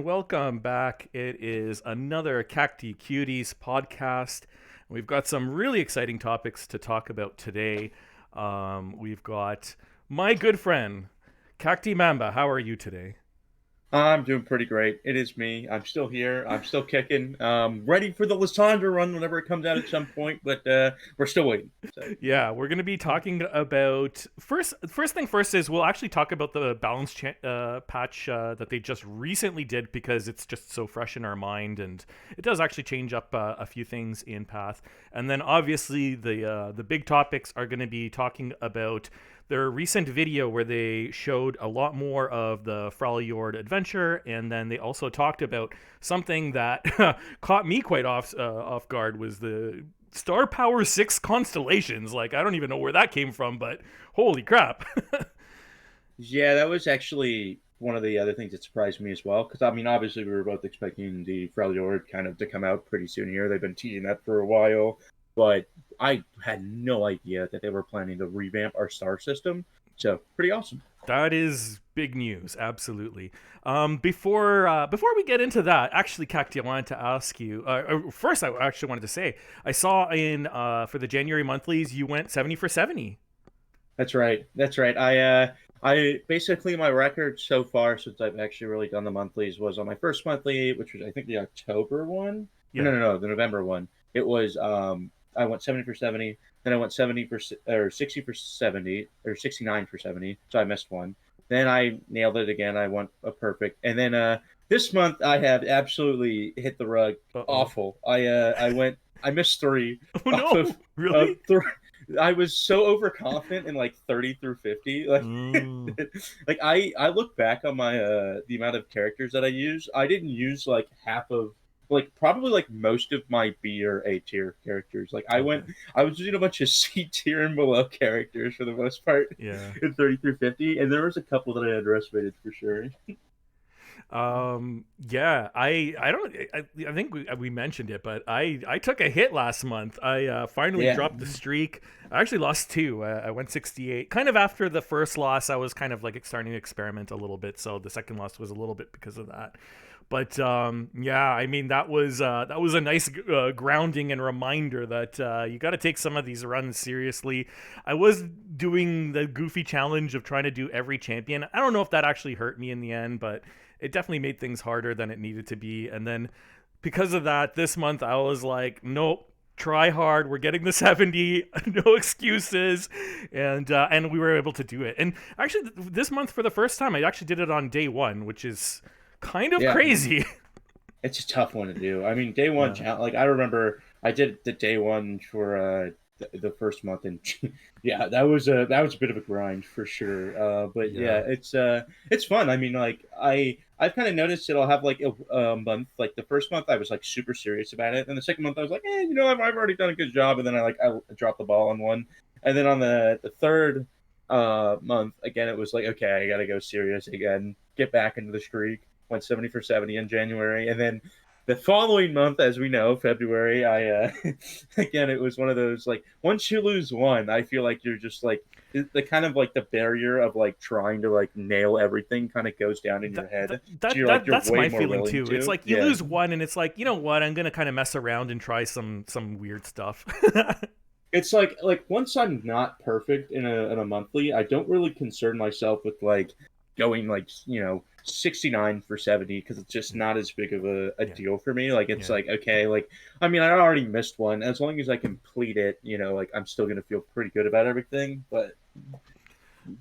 welcome back. It is another CactiCuties podcast. We've got some really exciting topics to talk about today. We've got my good friend, Cacti Mamba. How are you today? I'm doing pretty great. It is me. I'm still here. I'm still kicking. Ready for the Leandra run whenever it comes out at some point, but we're still waiting. So. Yeah, we're going to be talking about first thing first is we'll actually talk about the patch that they just recently did because it's just so fresh in our mind, and it does actually change up a few things in Path. And then obviously the big topics are going to be talking about their recent video where they showed a lot more of the Freljord adventure, and then they also talked about something that caught me quite off guard was the Star Power 6 Constellations. Like, I don't even know where that came from, but holy crap. Yeah, that was actually one of the other things that surprised me as well. Because, I mean, obviously we were both expecting the Freljord kind of to come out pretty soon here. They've been teasing that for a while. But I had no idea that they were planning to revamp our star system. So, pretty awesome. That is big news, absolutely. Before we get into that, actually, Cacti, I wanted to ask you. First, I actually wanted to say I saw in for the January monthlies you went 70 for 70. That's right. That's right. I basically my record so far since I've actually really done the monthlies was on my first monthly, which was I think the October one. Yeah. No, the November one. It was I went 70 for 70, then I went 70 for or 60 for 70 or 69 for 70, so I missed one. Then I nailed it again. I went a perfect, and then this month I have absolutely hit the rug. Uh-oh. Awful. I missed three. Oh no! Really? I was so overconfident in like 30 through 50. Like I look back on my the amount of characters that I use. I didn't use like half of like probably like most of my B or A tier characters. Like I was using a bunch of C tier and below characters for the most part. Yeah. In 30 through 50, and there was a couple that I underestimated for sure. Yeah, I think we mentioned it, but I took a hit last month. I finally dropped the streak. I actually lost two. I went 68. Kind of after the first loss, I was kind of like starting to experiment a little bit. So the second loss was a little bit because of that. But yeah, I mean that was a nice grounding and reminder that you got to take some of these runs seriously. I was doing the goofy challenge of trying to do every champion. I don't know if that actually hurt me in the end, but it definitely made things harder than it needed to be. And then because of that, this month I was like, nope, try hard. We're getting the 70, no excuses, and we were able to do it. And actually, this month for the first time, I actually did it on day one, which is kind of crazy. It's a tough one to do. I mean, day one, like I remember I did the day one for the first month, and yeah, that was a bit of a grind for sure. But yeah, it's fun. I mean, like I've kind of noticed it'll have like a month. Like the first month, I was like super serious about it, and the second month, I was like, you know, I've already done a good job, and then I dropped the ball on one, and then on the third month again, it was like, okay, I gotta go serious again, get back into the streak. Went 70 for 70 in January, and then the following month, as we know, February, I again, it was one of those like once you lose one, I feel like you're just like the kind of like the barrier of like trying to like nail everything kind of goes down in your head. That's my feeling too. It's like you lose one, and it's like, you know what, I'm gonna kind of mess around and try some weird stuff. It's like once I'm not perfect in a monthly, I don't really concern myself with like going like 69 for 70 because it's just not as big of a deal for me. Like it's like, okay, like I mean, I already missed one. As long as I complete it, like I'm still gonna feel pretty good about everything. But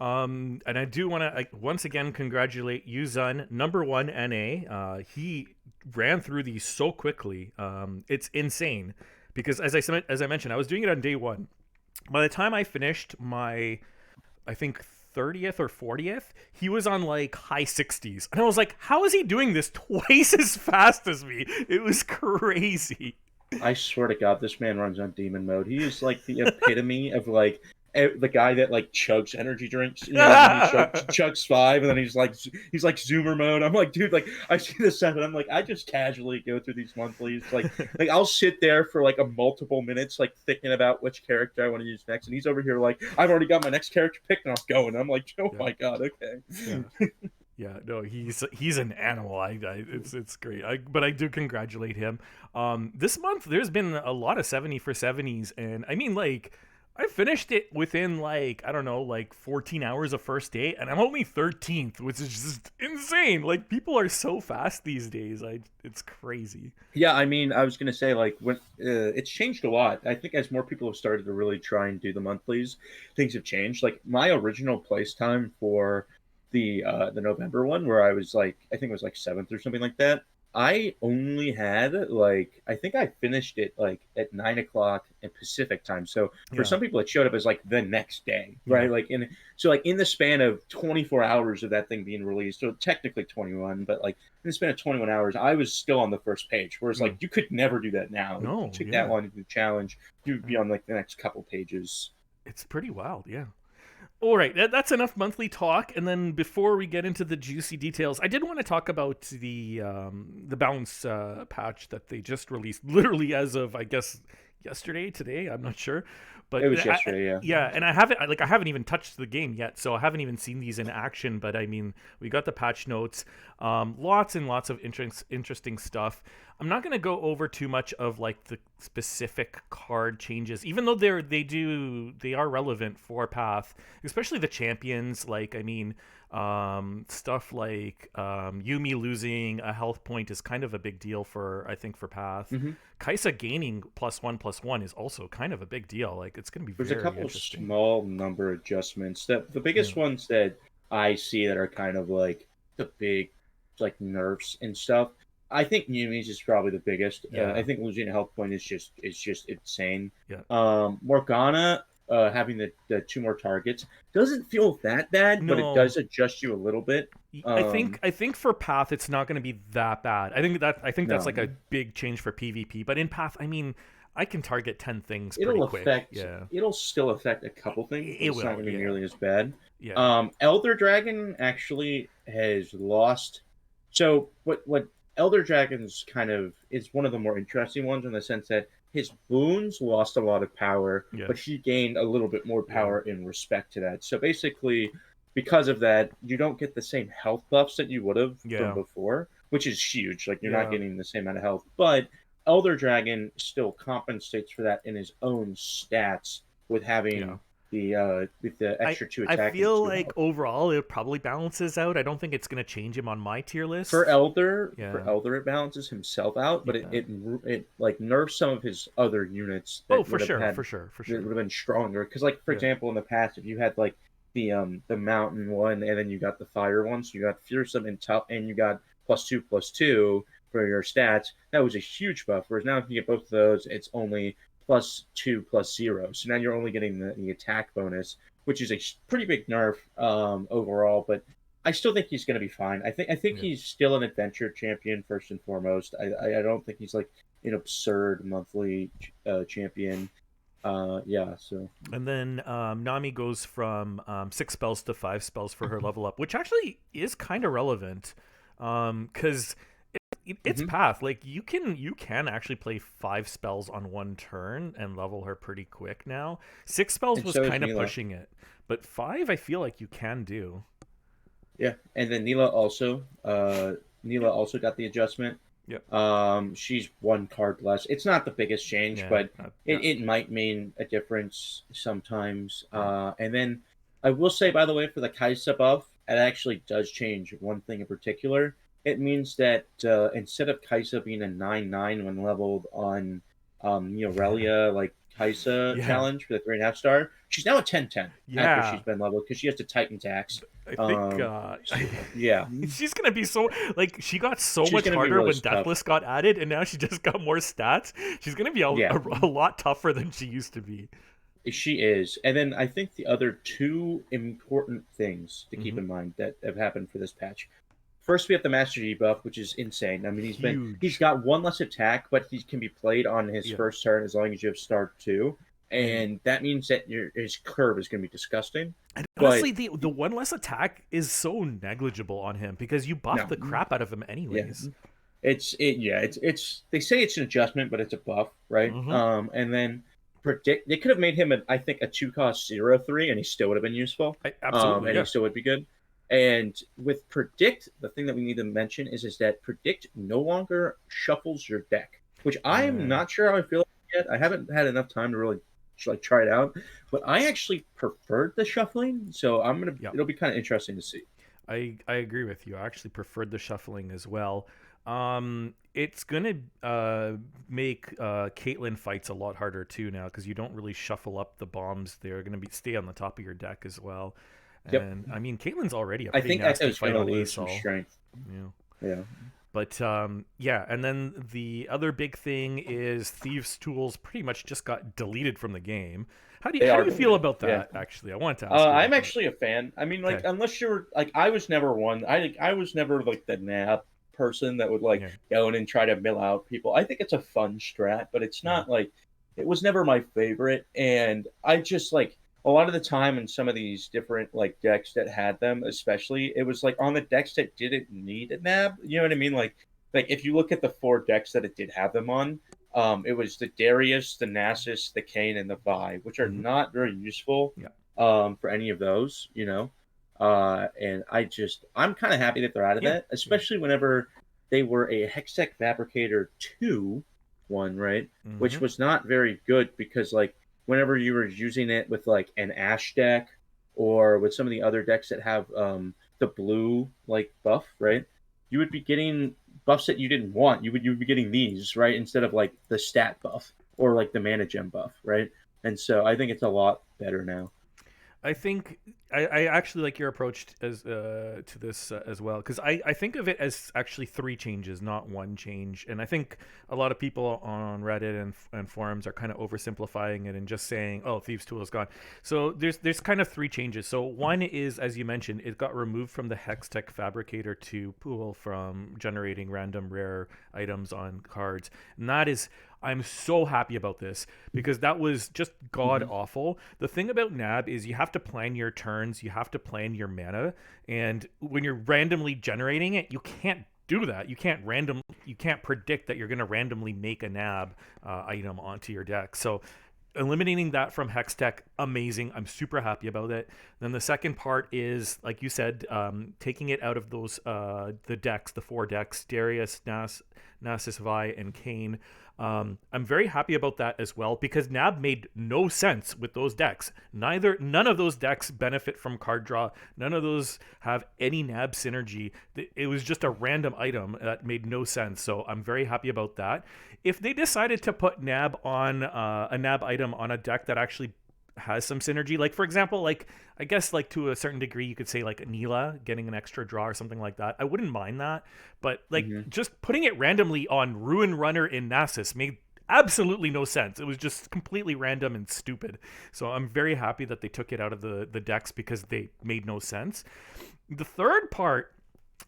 and I do want to once again congratulate Yuzun, number 1 NA. He ran through these so quickly. It's insane because as I mentioned, I was doing it on day one. By the time I finished my, I think 30th or 40th, he was on like high 60s, and I was like, how is he doing this twice as fast as me? It was crazy. I swear to God, this man runs on demon mode. He is like the epitome of like the guy that like chugs energy drinks. He chugs 5, and then he's like zoomer mode. I'm like, dude, like I see this stuff, and I'm like, I just casually go through these monthlies. Like I'll sit there for like a multiple minutes, like thinking about which character I want to use next, and he's over here like, I've already got my next character picked, and I'm going. I'm like, oh my God, okay. Yeah. Yeah, no, he's an animal. It's great. But I do congratulate him. This month there's been a lot of 70 for 70s, and I mean, like, I finished it within, like, I don't know, like 14 hours of first day, and I'm only 13th, which is just insane. Like, people are so fast these days. It's crazy. Yeah, I mean, I was gonna say, like, when it's changed a lot. I think as more people have started to really try and do the monthlies, things have changed. Like my original place time for the November one, where I was like, I think it was like seventh or something like that. I only had like, I think I finished it like at 9 o'clock in Pacific time. So for Yeah, some people, it showed up as like the next day, yeah, right? Like in so like in the span of 24 hours of that thing being released, so technically 21, but like in the span of 21 hours, I was still on the first page. Whereas like mm. you could never do that now. If you No, took that yeah, long to do the challenge, you'd be yeah. on like the next couple pages. It's pretty wild. Yeah. All right, that's enough monthly talk. And then before we get into the juicy details, I did want to talk about the balance patch that they just released, literally as of, I guess, yesterday, today. I'm not sure, but It was yesterday, yeah. yeah. And I haven't even touched the game yet, so I haven't even seen these in action. But I mean, we got the patch notes, lots and lots of interesting stuff. I'm not going to go over too much of like the specific card changes, even though they are relevant for Path, especially the champions. Like, I mean, stuff like Yumi losing a health point is kind of a big deal for, I think, for Path. Hmm. Kaisa gaining +1/+1 is also kind of a big deal. Like, it's going to be There's a very couple interesting. small number adjustments. That the biggest Yeah. ones that I see that are kind of like the big like nerfs and stuff. I think Yumi's is probably the biggest. I Yeah. think losing a health point is just insane. Yeah. Morgana having the two more targets doesn't feel that bad, but it No, does adjust you a little bit. I think for Path it's not going to be that bad. I think that's No, like a big change for PvP. But in Path, I mean, I can target 10 things pretty it'll quick. affect. Yeah. It'll still affect a couple things, but It it's not will. going to be Yeah. nearly as bad. Yeah. Elder Dragon actually has lost. So what Elder Dragon's kind of is one of the more interesting ones in the sense that his boons lost a lot of power, Yeah. but he gained a little bit more Yeah. power in respect to that. So basically, because of that, you don't get the same health buffs that you would have from Yeah. before, which is huge. Like you're not Yeah. getting the same amount of health, but Elder Dragon still compensates for that in his own stats with Yeah. having with the I extra two I attack and feel two like health. overall it probably balances out. I don't think it's going to change him on my tier For list. Elder, Yeah. it balances himself out, but Yeah. it like nerfs some of his other units Oh, that for would have sure, had for sure, for that sure. would have been stronger. Because like for Yeah. example, in the past, if you had like the mountain one and then you got the fire one, so you got fearsome and tough, and you got +2/+2 for your stats, that was a huge buff. Whereas now if you get both of those, it's only +2/+0. So now you're only getting the attack bonus, which is a pretty big nerf overall, but I still think he's going to be fine. I think Yeah. he's still an adventure champion first and foremost. I don't think he's like an absurd monthly champion. Yeah. So And then Nami goes from 6 spells to 5 spells for her level up, which actually is kind of relevant, because it's hmm Path. Like, you can actually play 5 spells on one turn and level her pretty quick now. 6 spells and was so is kind of Mila. pushing it, but 5 I feel like you can do. Yeah, and then Neela Yep. also got the adjustment. Yep. She's one card less. It's not the biggest change, Yeah. but Yeah. it might mean a difference sometimes. Yeah. And then I will say, by the way, for the Kaisa buff, it actually does change one thing in particular. It means that instead of Kaisa being a 9/9 when leveled on Yeah. Relia like Kaisa Yeah. challenge for the 3.5 star, she's now a 10/10 after she's Yeah. been leveled because she has the Titan tax. I think Um, yeah, she's gonna be so, like, she got so she's much gonna be harder really when tough. Deathless got added, and now she just got more stats. She's gonna be Yeah, a lot tougher than she used to be. she is. And then I think the other two important things to keep Hmm. in mind that have happened for this patch. First, we have the Master Yi buff, which is insane. I mean, he's Huge. got one less attack, but he can be played on his Yeah. first turn as long as you have start two, And and that means that his curve is going to be disgusting. honestly, But the one less attack is so negligible on him because you buff no, the crap out of him yeah, anyways. it's they say it's an adjustment, but it's a buff, right? Hmm. And then predict they could have made him I think a 2 cost 0/3, and he still would have been useful. Absolutely, And he yeah. still would be good. And with Predict, the thing that we need to mention is that Predict no longer shuffles your deck, which I'm Yeah. not sure how I feel yet. I haven't had enough time to really like try it out, but I actually preferred the shuffling, so Yeah. it'll be kind of interesting to see. I agree with you. I actually preferred the shuffling as well. It's gonna make Caitlyn fights a lot harder too now because you don't really shuffle up the bombs. They're gonna be stay on the top of your deck as well. Yep. And I mean, Caitlyn's already a I pretty think nasty Echo's fight gonna on lose some ASOL. strength. Yeah. Yeah. But yeah, and then the other big thing is Thieves Tools pretty much just got deleted from the game. How do you feel Deleted. about Yeah. that? Actually, I wanted to ask you I'm about that. actually a fan. I mean, like, Okay. unless you're like, I was never one. I was never like the nap person that would like Yeah. go in and try to mill out people. I think it's a fun strat, but it's Yeah. not like it was never my favorite. And I just like a lot of the time in some of these different like decks that had them, especially it was like on the decks that didn't need a nab. You know what I mean? Like if you look at the 4 decks that it did have them on, it was the Darius, the Nasus, the Kane, and the Vi, which are Mm-hmm. not very useful Yeah. for any of those, you know. And I'm kind of happy that they're out of Yeah. that, especially whenever they were a Hextech Fabricator 2 one, right? Mm-hmm. Which was not very good because, like, whenever you were using it with, like, an Ash deck or with some of the other decks that have the blue, like, buff, right? You would be getting buffs that you didn't want. You would be getting these, right? Instead of, like, the stat buff or, like, the mana gem buff, right? And so I think it's a lot better now. I think I actually like your approach as to this as well because I think of it as actually 3 changes, not 1 change, and I think a lot of people on Reddit and forums are kind of oversimplifying it and just saying, "Oh, Thieves Tool is gone." So there's kind of 3 changes. So one is, as you mentioned, it got removed from the Hextech Fabricator 2 pool from generating random rare items on cards, and that is I'm so happy about this because that was just god Mm-hmm. awful. The thing about NAB is you have to plan your turns, you have to plan your mana, and when you're randomly generating it, you can't do that. You can't predict that you're going to randomly make a NAB item onto your deck. So eliminating that from Hextech, amazing. I'm super happy about it. Then the second part is, like you said, taking it out of those the decks, the 4 decks, Darius, Nasus, Vi, and Kane. I'm very happy about that as well because NAB made no sense with those decks. None of those decks benefit from card draw. None of those have any NAB synergy. It was just a random item that made no sense. So I'm very happy about that. If they decided to put NAB on a NAB item on a deck that actually has some synergy, like for example, like I guess like to a certain degree you could say like Neela getting an extra draw or something like that, I wouldn't mind that. But like Mm-hmm. just putting it randomly on Ruin Runner in Nasus made absolutely no sense. It was just completely random and stupid. So I'm very happy that they took it out of the decks because they made no sense. The third part,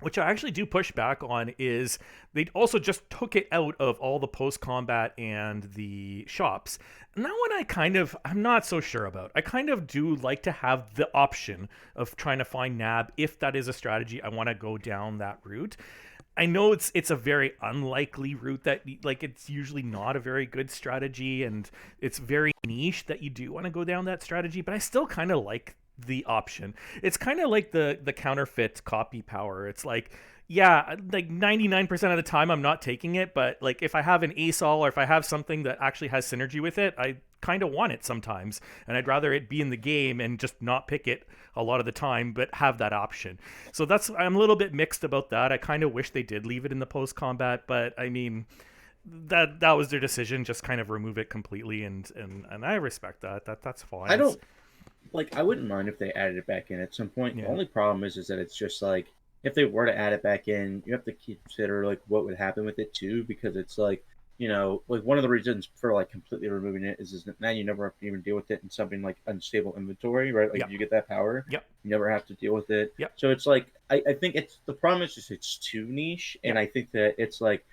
which I actually do push back on, is they also just took it out of all the post combat and the shops. And that one I'm not so sure about. I kind of do like to have the option of trying to find NAB if that is a strategy I want to go down that route. I know it's a very unlikely route that like it's usually not a very good strategy and it's very niche that you do want to go down that strategy, but I still kind of like the option. It's kind of like the counterfeit copy power. It's like yeah, like 99% of the time I'm not taking it, but like if I have an ASOL or if I have something that actually has synergy with it, I kind of want it sometimes. And I'd rather it be in the game and just not pick it a lot of the time, but have that option. So I'm a little bit mixed about that. I kind of wish they did leave it in the post combat, but I mean that was their decision, just kind of remove it completely and I respect that. That's fine. I It's don't like. I wouldn't mind if they added it back in at some point. The yeah. only problem is that it's just like if they were to add it back in, you have to consider like what would happen with it too, because it's like like one of the reasons for like completely removing it is that now you never have to even deal with it in something like unstable inventory, right? Like Yep. if you get that power, Yep. you never have to deal with it. Yep. So it's like I think it's the problem is just it's too niche, and Yep. I think that it's like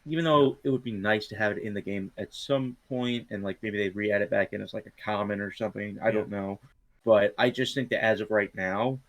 even Yeah. though it would be nice to have it in the game at some point, and like maybe they re-add it back in as like a common or something. I Yeah. don't know, but I just think that as of right now,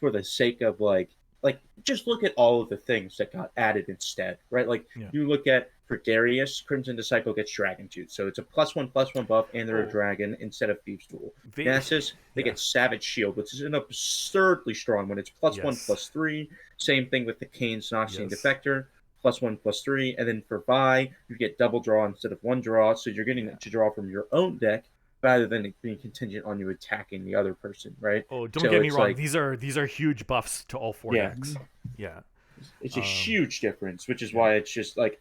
for the sake of like like just look at all of the things that got added instead, right? Like you look at for Darius, Crimson Disciple gets Dragon Tooth, so it's a +1/+1 buff, and they're a dragon instead of Thieves Tool. Nessus, they get Savage Shield, which is an absurdly strong one. It's +1/+3. Same thing with the Kane's Noxian Defector, +1/+3, and then for Vi, you get double draw instead of one draw, so you're getting to draw from your own deck rather than it being contingent on you attacking the other person, right? Oh, don't get me wrong. Like, these are huge buffs to all 4 decks. Yeah. It's a huge difference, which is why it's just like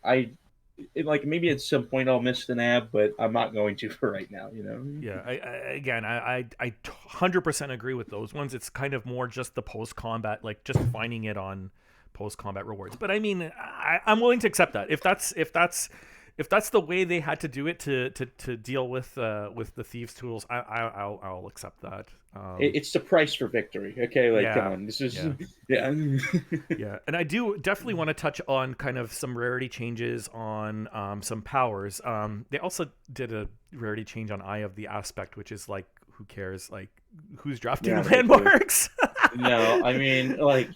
like maybe at some point I'll miss the nab, but I'm not going to for right now, you know. Yeah, I 100% agree with those ones. It's kind of more just the post combat, like just finding it on post combat rewards. But I mean, I'm willing to accept that if that's the way they had to do it to deal with the Thieves Tools. I'll accept that. It's the price for victory. Okay, like come on, this is yeah. And I do definitely want to touch on kind of some rarity changes on some powers. They also did a rarity change on Eye of the Aspect, which is like, who cares? Like, who's drafting landmarks? No, I mean, like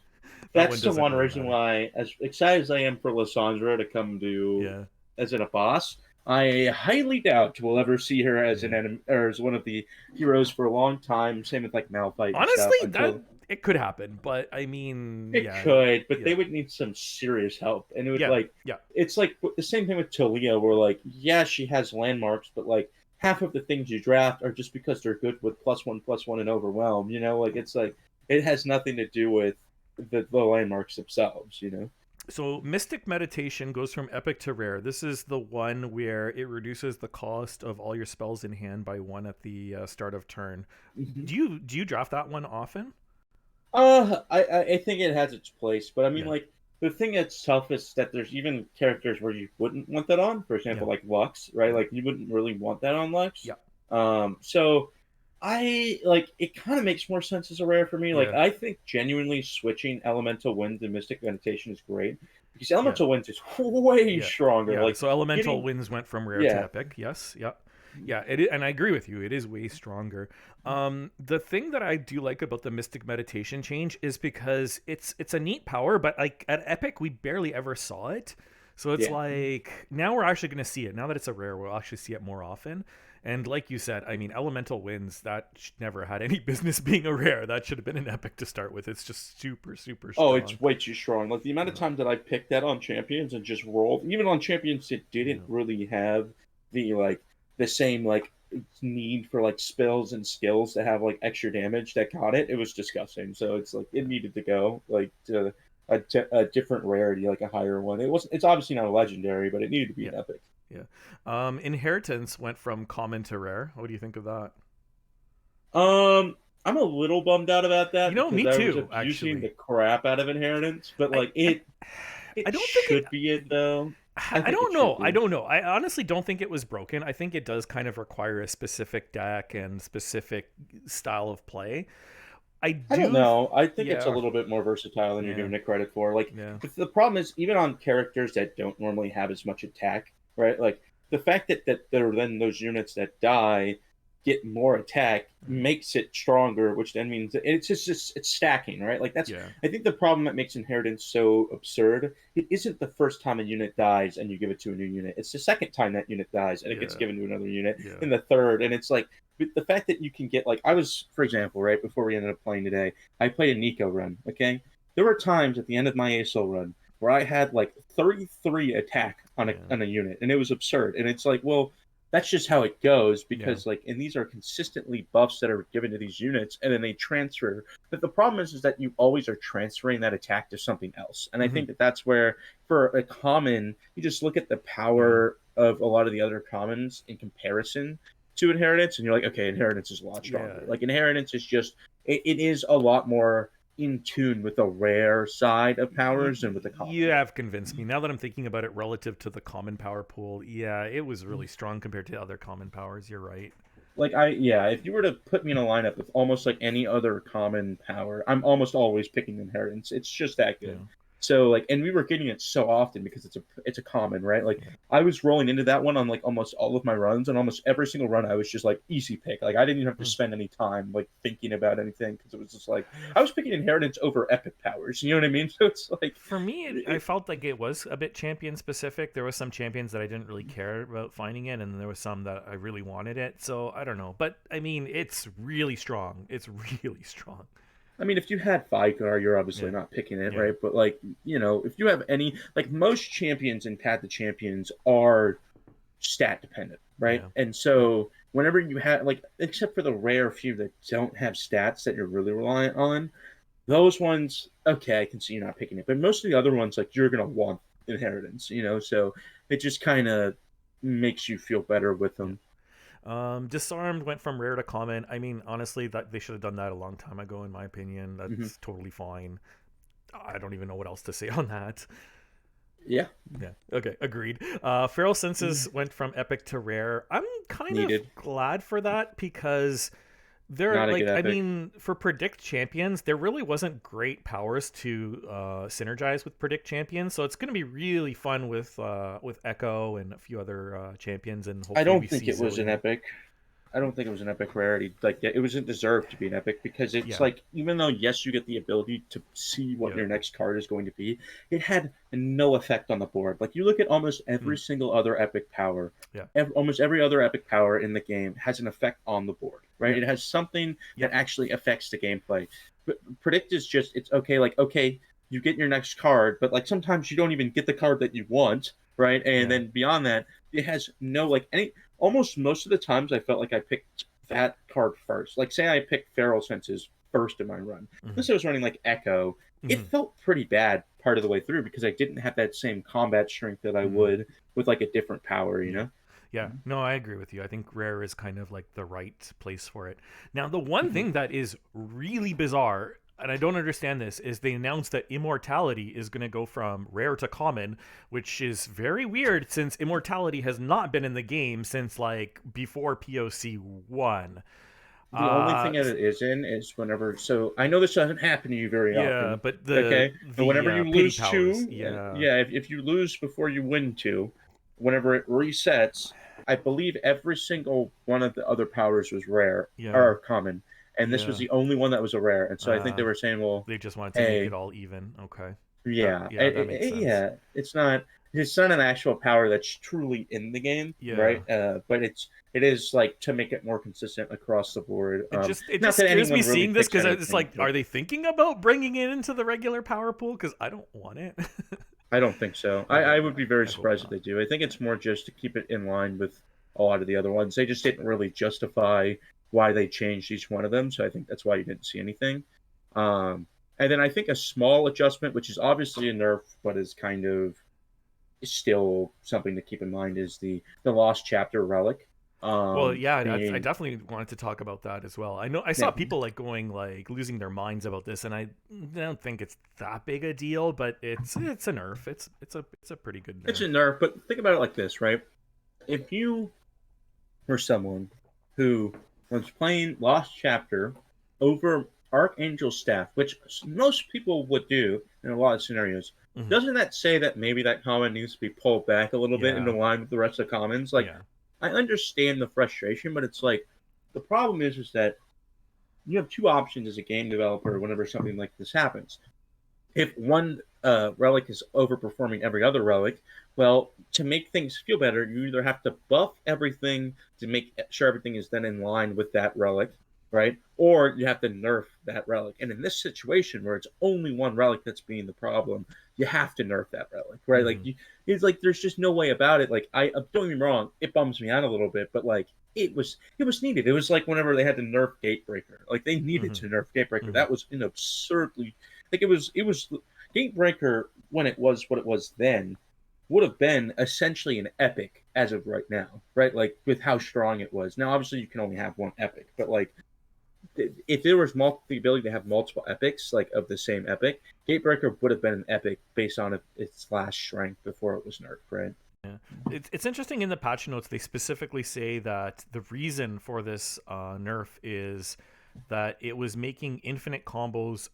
that's the one reason why, as excited as I am for Lysandra to come to as in a boss, I highly doubt we'll ever see her as an enemy or as one of the heroes for a long time. Same with like Malphite. Honestly, it could happen, but I mean, it could, but they would need some serious help, and it would it's like the same thing with Talia, where like she has landmarks, but like half of the things you draft are just because they're good with +1/+1 and overwhelm. You know, like it's like it has nothing to do with the landmarks themselves. You know. So Mystic Meditation goes from epic to rare. This is the one where it reduces the cost of all your spells in hand by 1 at the start of turn. Do you draft that one often? I think it has its place, but I mean, like the thing that's tough is that there's even characters where you wouldn't want that on. For example, like Lux, right? Like you wouldn't really want that on Lux. So I like it. Kind of makes more sense as a rare for me. Like I think genuinely switching Elemental Winds and Mystic Meditation is great because Elemental Winds is way stronger. Like so, Elemental Winds went from rare to epic. Yes, it is, and I agree with you. It is way stronger. The thing that I do like about the Mystic Meditation change is because it's a neat power, but like at epic we barely ever saw it. So it's like now we're actually going to see it. Now that it's a rare, we'll actually see it more often. And like you said, I mean, Elemental Winds, that never had any business being a rare. That should have been an epic to start with. It's just super, super strong. Oh, it's way too strong. Like the amount of time that I picked that on Champions and just rolled, even on Champions that didn't really have the same like need for like spells and skills to have like extra damage that got it. It was disgusting. So it's like it needed to go like to a different rarity, like a higher one. It's obviously not a legendary, but it needed to be an epic. Inheritance went from common to rare. What do you think of that? I'm a little bummed out about that. You know, me too. I was using the crap out of Inheritance, but like I don't think it be it though. I don't know. I honestly don't think it was broken. I think it does kind of require a specific deck and specific style of play. I don't know. I think it's a little bit more versatile than you're giving it credit for. Like the problem is even on characters that don't normally have as much attack, right? Like the fact that there are then those units that die get more attack makes it stronger, which then means it's just it's stacking, right? Like that's I think the problem that makes Inheritance so absurd, it isn't the first time a unit dies and you give it to a new unit. It's the second time that unit dies and it gets given to another unit, and the third, and it's like the fact that you can get like I was, for example, right before we ended up playing today, I played a Nico run. Okay, there were times at the end of my ASO run where I had like 33 attack on a unit, and it was absurd. And it's like, well, that's just how it goes because and these are consistently buffs that are given to these units, and then they transfer. But the problem is that you always are transferring that attack to something else, and I think that's where for a common, you just look at the power of a lot of the other commons in comparison to Inheritance, and you're like, okay, Inheritance is a lot stronger. Like Inheritance is just it is a lot more in tune with the rare side of powers and with the common. You have convinced me. Now that I'm thinking about it relative to the common power pool, it was really strong compared to other common powers. You're right. Like if you were to put me in a lineup with almost like any other common power, I'm almost always picking Inheritance. It's just that good. So like, and we were getting it so often because it's a common, right? Like I was rolling into that one on like almost all of my runs, and almost every single run I was just like easy pick. Like I didn't even have to spend any time like thinking about anything because it was just like I was picking inheritance over epic powers. You know what I mean? So it's like for me, I felt like it was a bit champion specific. There was some champions that I didn't really care about finding it, and there was some that I really wanted it. So I don't know, but I mean, it's really strong. It's really strong. I mean, if you had Vigar, you're obviously not picking it, right? But like, you know, if you have any, like most champions in Path to Champions are stat dependent, right? Yeah. And so whenever you have, like, except for the rare few that don't have stats that you're really reliant on, those ones, okay, I can see you not picking it. But most of the other ones, like, you're gonna want inheritance, you know. So it just kind of makes you feel better with them. Disarmed went from rare to common. I mean, honestly, that they should have done that a long time ago, in my opinion. That's totally fine. I don't even know what else to say on that. Yeah. Yeah. Okay. Agreed. Feral Senses went from epic to rare. I'm kind of glad for that because they're like, I mean, for predict champions, there really wasn't great powers to synergize with predict champions, so it's going to be really fun with Echo and a few other champions, and hopefully I don't think it was an epic. I don't think it was an epic rarity. Like it wasn't deserved to be an epic because it's like even though yes you get the ability to see what your next card is going to be, it had no effect on the board. Like you look at almost every single other epic power, almost every other epic power in the game has an effect on the board, right? It has something that actually affects the gameplay. But predict is just it's okay. Like okay, you get your next card, but like sometimes you don't even get the card that you want, right? And then beyond that, it has no like any. Almost most of the times I felt like I picked that card first. Like say I picked Feral Senses first in my run. Unless I was running like Echo, it felt pretty bad part of the way through because I didn't have that same combat strength that I would with like a different power, you know? Yeah, no, I agree with you. I think rare is kind of like the right place for it. Now, the one thing that is really bizarre, and I don't understand this, is they announced that immortality is going to go from rare to common, which is very weird since immortality has not been in the game since like before POC 1. The only thing that it is in is whenever. So I know this doesn't happen to you very often. But but whenever you lose powers, 2, if you lose before you win 2, whenever it resets, I believe every single one of the other powers was rare or common, and this was the only one that was a rare. And so I think they were saying, well, they just wanted to make it all even. Okay. Yeah, that makes sense. Yeah, it's not an actual power that's truly in the game, right? But it is like to make it more consistent across the board. It just scares me seeing this because it's like, are they thinking about bringing it into the regular power pool? Because I don't want it. I don't think so. I would be very surprised if they do. I think it's more just to keep it in line with a lot of the other ones. They just didn't really justify why they changed each one of them, so I think that's why you didn't see anything. And then I think a small adjustment, which is obviously a nerf, but is kind of still something to keep in mind, is the Lost Chapter relic. Well, yeah, I definitely wanted to talk about that as well. I know I saw people like going like losing their minds about this, and I don't think it's that big a deal, but it's a nerf. It's a pretty good nerf. It's a nerf, but think about it like this, right? If you were someone who was playing Lost Chapter over Archangel Staff, which most people would do in a lot of scenarios, doesn't that say that maybe that common needs to be pulled back a little bit into line with the rest of the commons? Like, I understand the frustration, but it's like the problem is that you have two options as a game developer whenever something like this happens. If one relic is overperforming every other relic, well, to make things feel better, you either have to buff everything to make sure everything is then in line with that relic, right? Or you have to nerf that relic. And in this situation where it's only one relic that's being the problem, you have to nerf that relic, right? Like, it's like there's just no way about it. Like, I don't get me wrong, it bums me out a little bit, but like it was needed. It was like whenever they had to nerf Gatebreaker, like they needed to nerf Gatebreaker. That was an absurdly like it was Gatebreaker when it was what it was then would have been essentially an epic as of right now, right? Like with how strong it was. Now, obviously, you can only have one epic, but like if there was the ability to have multiple epics, like of the same epic, Gatebreaker would have been an epic based on its last strength before it was nerfed, right? Yeah. It's interesting in the patch notes, they specifically say that the reason for this nerf is that it was making infinite combos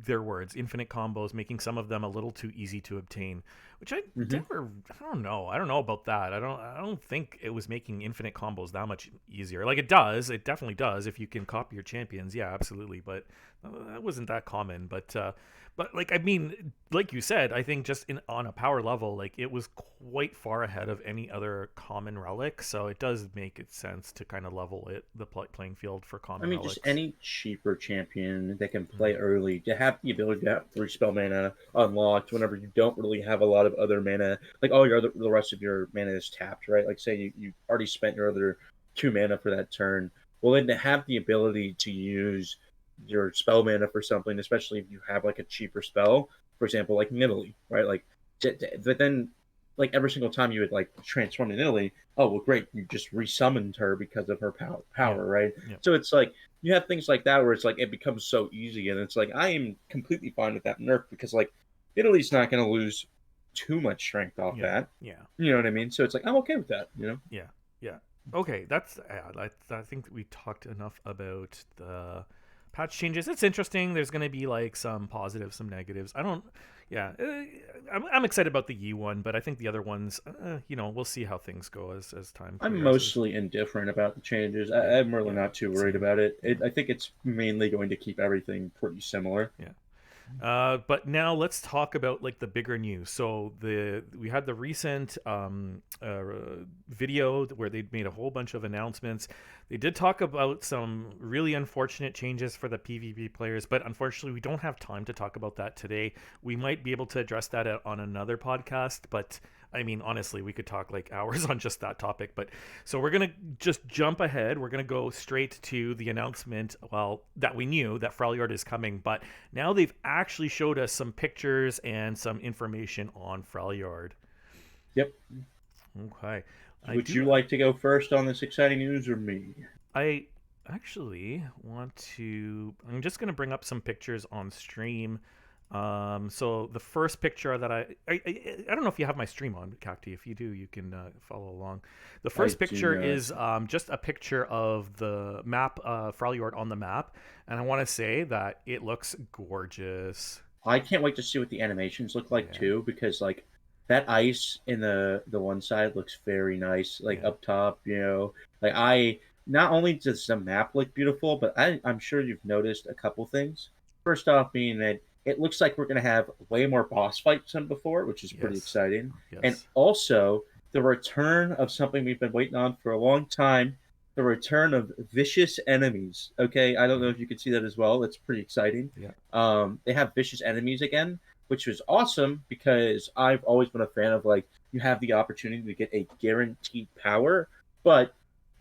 their words, infinite combos, making some of them a little too easy to obtain, which I don't know. I don't know about that. I don't think it was making infinite combos that much easier. Like, it definitely does if you can copy your champions. Yeah, absolutely. But that wasn't that common. But like, I mean, like you said, I think just on a power level, like, it was quite far ahead of any other common relic. So it does make it sense to kind of level the playing field for common relics. Just any cheaper champion that can play early, to have the ability to have 3 spell mana unlocked whenever you don't really have a lot of other mana, like the rest of your mana is tapped, right? Like, say you already spent your other 2 mana for that turn. Well, then to have the ability to use your spell mana for something, especially if you have like a cheaper spell, for example, like Nidalee, right? Like, but then, like, every single time you would like transform to Nidalee, oh well, great, you just resummoned her because of her power, right? Yeah. So it's like you have things like that where it's like it becomes so easy, and it's like I am completely fine with that nerf because like Nidalee's not going to lose too much strength off that. Yeah, you know what I mean. So it's like I'm okay with that, you know. Yeah. Okay, I think we talked enough about the patch changes. It's interesting. There's going to be like some positives, some negatives. I'm excited about the Yi one, but I think the other ones, we'll see how things go as time progresses. I'm mostly indifferent about the changes. I'm really not too worried about it. I think it's mainly going to keep everything pretty similar. Yeah. But now let's talk about like the bigger news. So we had the recent video where they made a whole bunch of announcements. They did talk about some really unfortunate changes for the PvP players, but unfortunately we don't have time to talk about that today. We might be able to address that on another podcast, but I mean, honestly, we could talk like hours on just that topic. But so we're going to just jump ahead. We're going to go straight to the announcement, that we knew that Freljord is coming, but now they've actually showed us some pictures and some information on Freljord. Yep. Okay. Would you like to go first on this exciting news, or me? I actually want to... I'm just going to bring up some pictures on stream. So the first picture that I don't know if you have my stream on, Cacti. If you do, you can follow along. The first picture is just a picture of the map, Freljord on the map, and I want to say that it looks gorgeous. I can't wait to see what the animations look like too, because like that ice in the one side looks very nice, like up top. Like not only does the map look beautiful, but I'm sure you've noticed a couple things. First off, being that it looks like we're going to have way more boss fights than before, which is pretty exciting. Yes. And also, the return of something we've been waiting on for a long time, the return of vicious enemies. Okay, I don't know if you can see that as well. It's pretty exciting. Yeah. They have vicious enemies again, which was awesome because I've always been a fan of, like, you have the opportunity to get a guaranteed power, but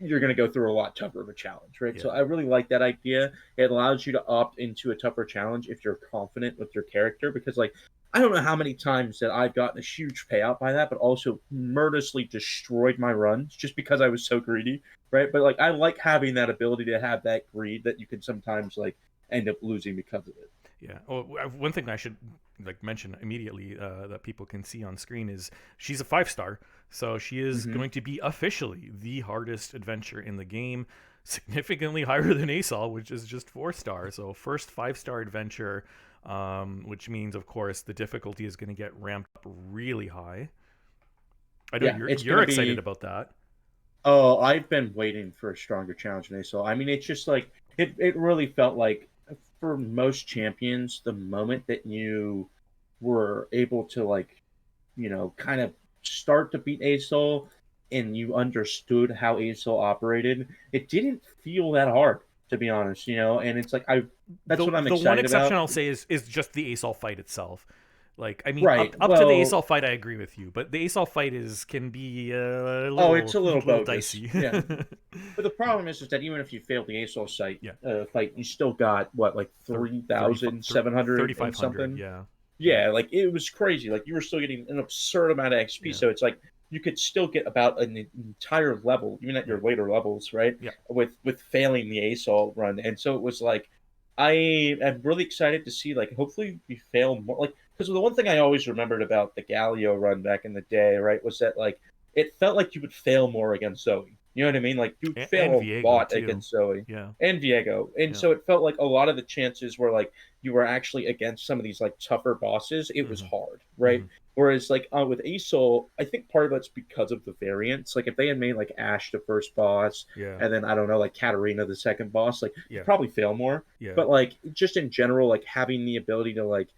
you're going to go through a lot tougher of a challenge, right? Yeah. So I really like that idea. It allows you to opt into a tougher challenge if you're confident with your character, because like I don't know how many times that I've gotten a huge payout by that, but also murderously destroyed my runs just because I was so greedy, right? But like I like having that ability to have that greed that you can sometimes like end up losing because of it. Yeah. Oh, one thing I should like mention immediately that people can see on screen is she's a 5-star, so she is going to be officially the hardest adventure in the game, significantly higher than Asol, which is just 4-star. So first 5-star adventure, which means of course the difficulty is going to get ramped up really high. I know you're excited about that. Oh, I've been waiting for a stronger challenge than Asol. I mean, it's just like it really felt like, for most champions, the moment that you were able to, like, kind of start to beat Asol and you understood how Asol operated, it didn't feel that hard, to be honest, and it's like that's what I'm excited about. The one exception I'll say is just the Asol fight itself. Like, I mean, right. up to the Asol fight, I agree with you, but the Asol fight can be it's a little dicey. Yeah. But the problem is that even if you failed the Asol fight, you still got like 3,700 and something. Yeah, like it was crazy. Like you were still getting an absurd amount of XP. Yeah. So it's like you could still get about an entire level, even at your later levels, right? Yeah. With failing the Asol run, and so it was like I am really excited to see, like, hopefully we fail more, like, because the one thing I always remembered about the Galio run back in the day, right, was that like it felt like you would fail more against Zoe, You know what I mean? Like you And fail a Viego lot too. against Zoe Yeah. and Viego, and Yeah. so it felt like a lot of the chances were like you were actually against some of these like tougher bosses. It was Mm-hmm. hard, right? Mm-hmm. Whereas like with Asol, I think part of that's because of the variants. Like if they had made like Ash the first boss, Yeah. and then I don't know, like Katarina the second boss, like you Yeah. probably fail more. Yeah. But like just in general, like having the ability to like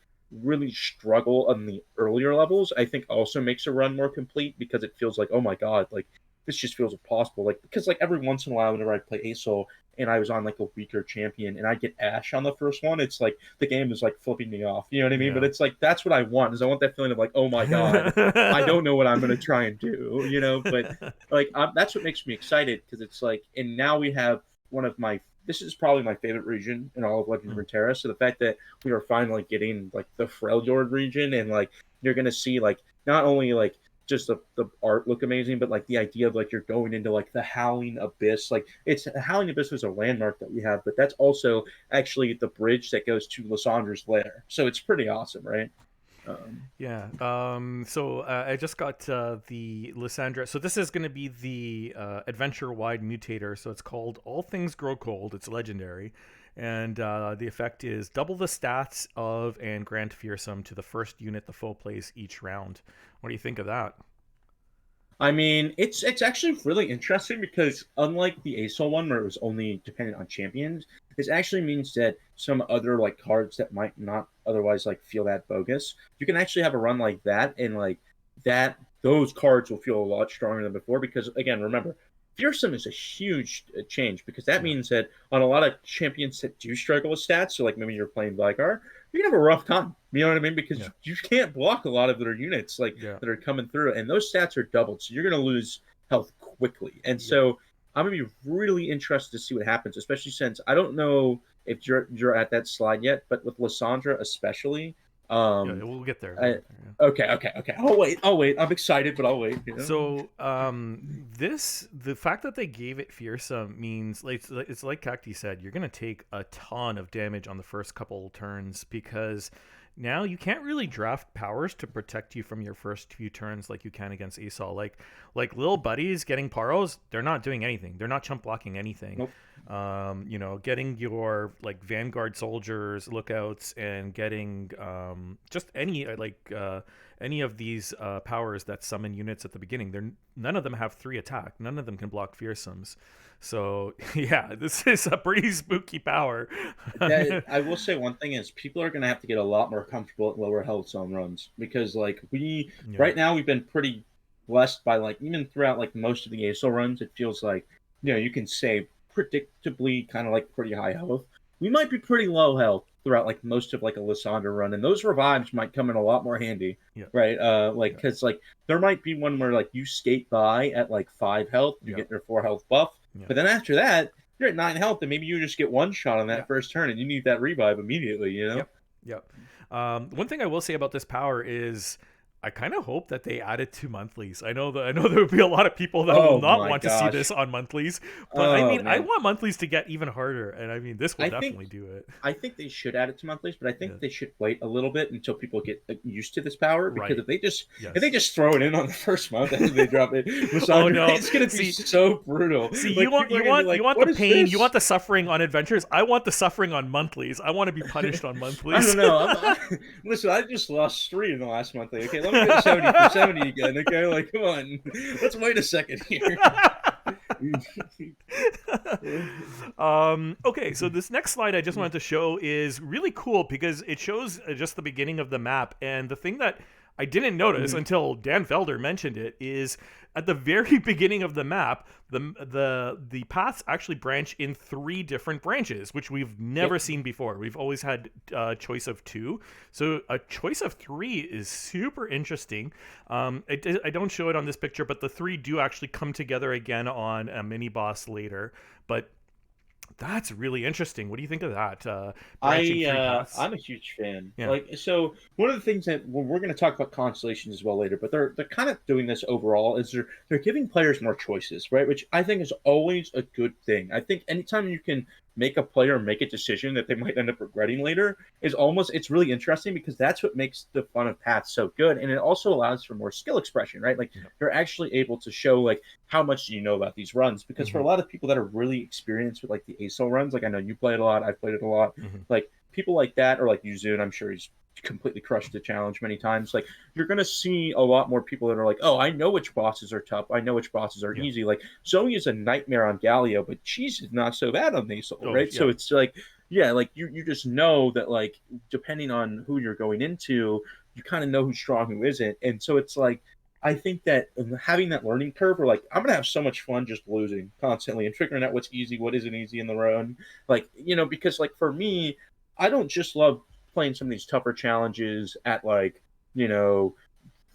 really struggle on the earlier levels, I think also makes a run more complete because it feels like, oh my god, like this just feels impossible. Like because like every once in a while whenever I play Asol and I was on like a weaker champion and I get Ash on the first one, it's like the game is like flipping me off. You know what I mean? But Yeah. it's like that's what I want, is I want that feeling of like, oh my god, I don't know what I'm gonna try and do, you know. But like that's what makes me excited, because it's like, and now we have one of my, this is probably my favorite region in all of Legend of Mm. Runeterra. So the fact that we are finally getting like the Freljord region, and like you're gonna see like not only like just the art look amazing, but like the idea of like you're going into like the Howling Abyss. Like it's Howling Abyss was a landmark that we have, but that's also actually the bridge that goes to Lysandra's lair. So it's pretty awesome, right? Yeah. So I just got the Lysandra. So this is going to be the adventure-wide mutator. So it's called All Things Grow Cold. It's legendary, and the effect is double the stats of and grant fearsome to the first unit the foe plays each round. What do you think of that? I mean, it's actually really interesting because unlike the ASOL one where it was only dependent on champions, this actually means that some other like cards that might not otherwise like feel that bogus, you can actually have a run like that, and like that those cards will feel a lot stronger than before, because again, remember, fearsome is a huge change, because that Yeah. means that on a lot of champions that do struggle with stats, so like maybe you're playing Vigar, you're gonna have a rough time. You know what I mean? Because Yeah. you can't block a lot of their units like Yeah. that are coming through, and those stats are doubled, so you're gonna lose health quickly. And Yeah. so I'm gonna be really interested to see what happens, especially since I don't know if you're at that slide yet, but with Lysandra especially. Yeah. Um, We'll get there. We'll I, get there. Yeah. okay. I'll wait. I'm excited, but I'll wait. You know? So the fact that they gave it fearsome means like it's like Cacti said, you're gonna take a ton of damage on the first couple turns, because now you can't really draft powers to protect you from your first few turns like you can against Asol. Like little buddies getting Paros, they're not doing anything. They're not chump blocking anything. Nope. Getting your like Vanguard soldiers, lookouts, and getting just any of these powers that summon units at the beginning. None of them have 3 attack. None of them can block fearsomes. So yeah, this is a pretty spooky power. That I will say one thing is people are going to have to get a lot more comfortable at lower health zone runs, because like we Yeah. right now we've been pretty blessed by like even throughout like most of the ASO runs, it feels like you can say predictably kind of like pretty high health. We might be pretty low health throughout like most of like a Lysandra run, and those revives might come in a lot more handy, Yeah. right? Like because like there might be one where like you skate by at like 5 health, you get your 4 health buff, but then after that you're at 9 health, and maybe you just get one shot on that first turn, and you need that revive immediately. You know. Yep. One thing I will say about this power is I kind of hope that they add it to monthlies. I know there would be a lot of people that will not want to see this on monthlies, but I mean, I want monthlies to get even harder, and I mean, this will definitely do it. I think they should add it to monthlies, but I think they should wait a little bit until people get used to this power, because if they just throw it in on the first month after they drop it, oh no, it's gonna be so brutal. See, like, you want the pain, you want the suffering on adventures. I want the suffering on monthlies. I want to be punished on monthlies. I don't know. Listen, I just lost 3 in the last monthly. Okay, let me go 70 for 70 again. Okay, like come on, let's wait a second here. Okay, so this next slide I just wanted to show is really cool because it shows just the beginning of the map, and the thing that I didn't notice until Dan Felder mentioned it is at the very beginning of the map, the paths actually branch in 3 different branches, which we've never seen before. We've always had a choice of 2, so a choice of 3 is super interesting. I don't show it on this picture, but the 3 do actually come together again on a mini boss later. But that's really interesting. What do you think of that? I'm a huge fan. Yeah. Like, so one of the things that we're going to talk about Constellations as well later, but they're kind of doing this overall is they're giving players more choices, right? Which I think is always a good thing. I think anytime you can make a player make a decision that they might end up regretting later it's really interesting, because that's what makes the fun of paths so good. And it also allows for more skill expression, right? Like you're actually able to show like how much do you know about these runs, because for a lot of people that are really experienced with like the ASO runs, like I know you play it a lot, I've played it a lot, like people like that, or like Yuzun, I'm sure he's completely crushed the challenge many times. Like you're gonna see a lot more people that are like, oh, I know which bosses are tough, I know which bosses are easy. Like Zoe is a nightmare on Galio, but she's not so bad on Nasal, right? So it's like, yeah, like you just know that like depending on who you're going into, you kind of know who's strong, who isn't. And so it's like, I think that having that learning curve, where like I'm gonna have so much fun just losing constantly and figuring out what's easy, what isn't easy in the run. Like, you know, because like for me, I don't just love playing some of these tougher challenges at like, you know,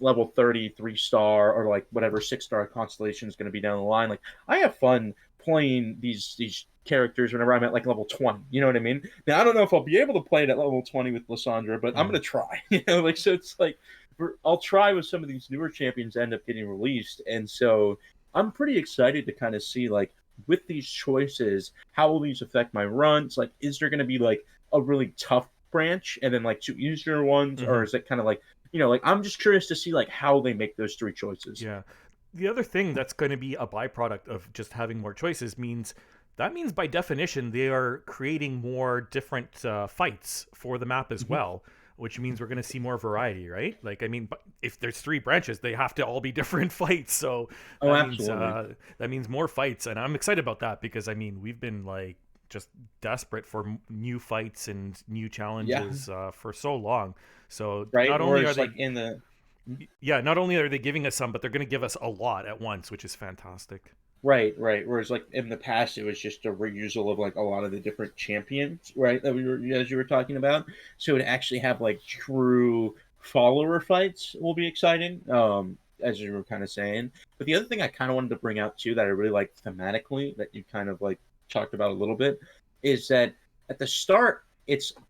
level 30 3-star, or like whatever 6-star constellation is going to be down the line. Like I have fun playing these characters whenever I'm at like level 20, you know what I mean? Now I don't know if I'll be able to play it at level 20 with Leandra, but I'm going to try. You know, like, so it's like I'll try with some of these newer champions that end up getting released. And so I'm pretty excited to kind of see like with these choices, how will these affect my runs? Like, is there going to be like a really tough branch and then like 2 easier ones, or is it kind of like, you know, like I'm just curious to see like how they make those 3 choices. Yeah. The other thing that's going to be a byproduct of just having more choices means by definition they are creating more different fights for the map as well, which means we're going to see more variety, right? Like, I mean, if there's 3 branches, they have to all be different fights. So that means more fights, and I'm excited about that, because I mean, we've been like just desperate for new fights and new challenges for so long. So not only are they like in the not only are they giving us some, but they're going to give us a lot at once, which is fantastic. Right. Whereas like in the past, it was just a reusal of like a lot of the different champions, right? That as you were talking about. So to actually have like true follower fights will be exciting. As you were kind of saying. But the other thing I kind of wanted to bring out too that I really like thematically, that you kind of like talked about a little bit, is that at the start,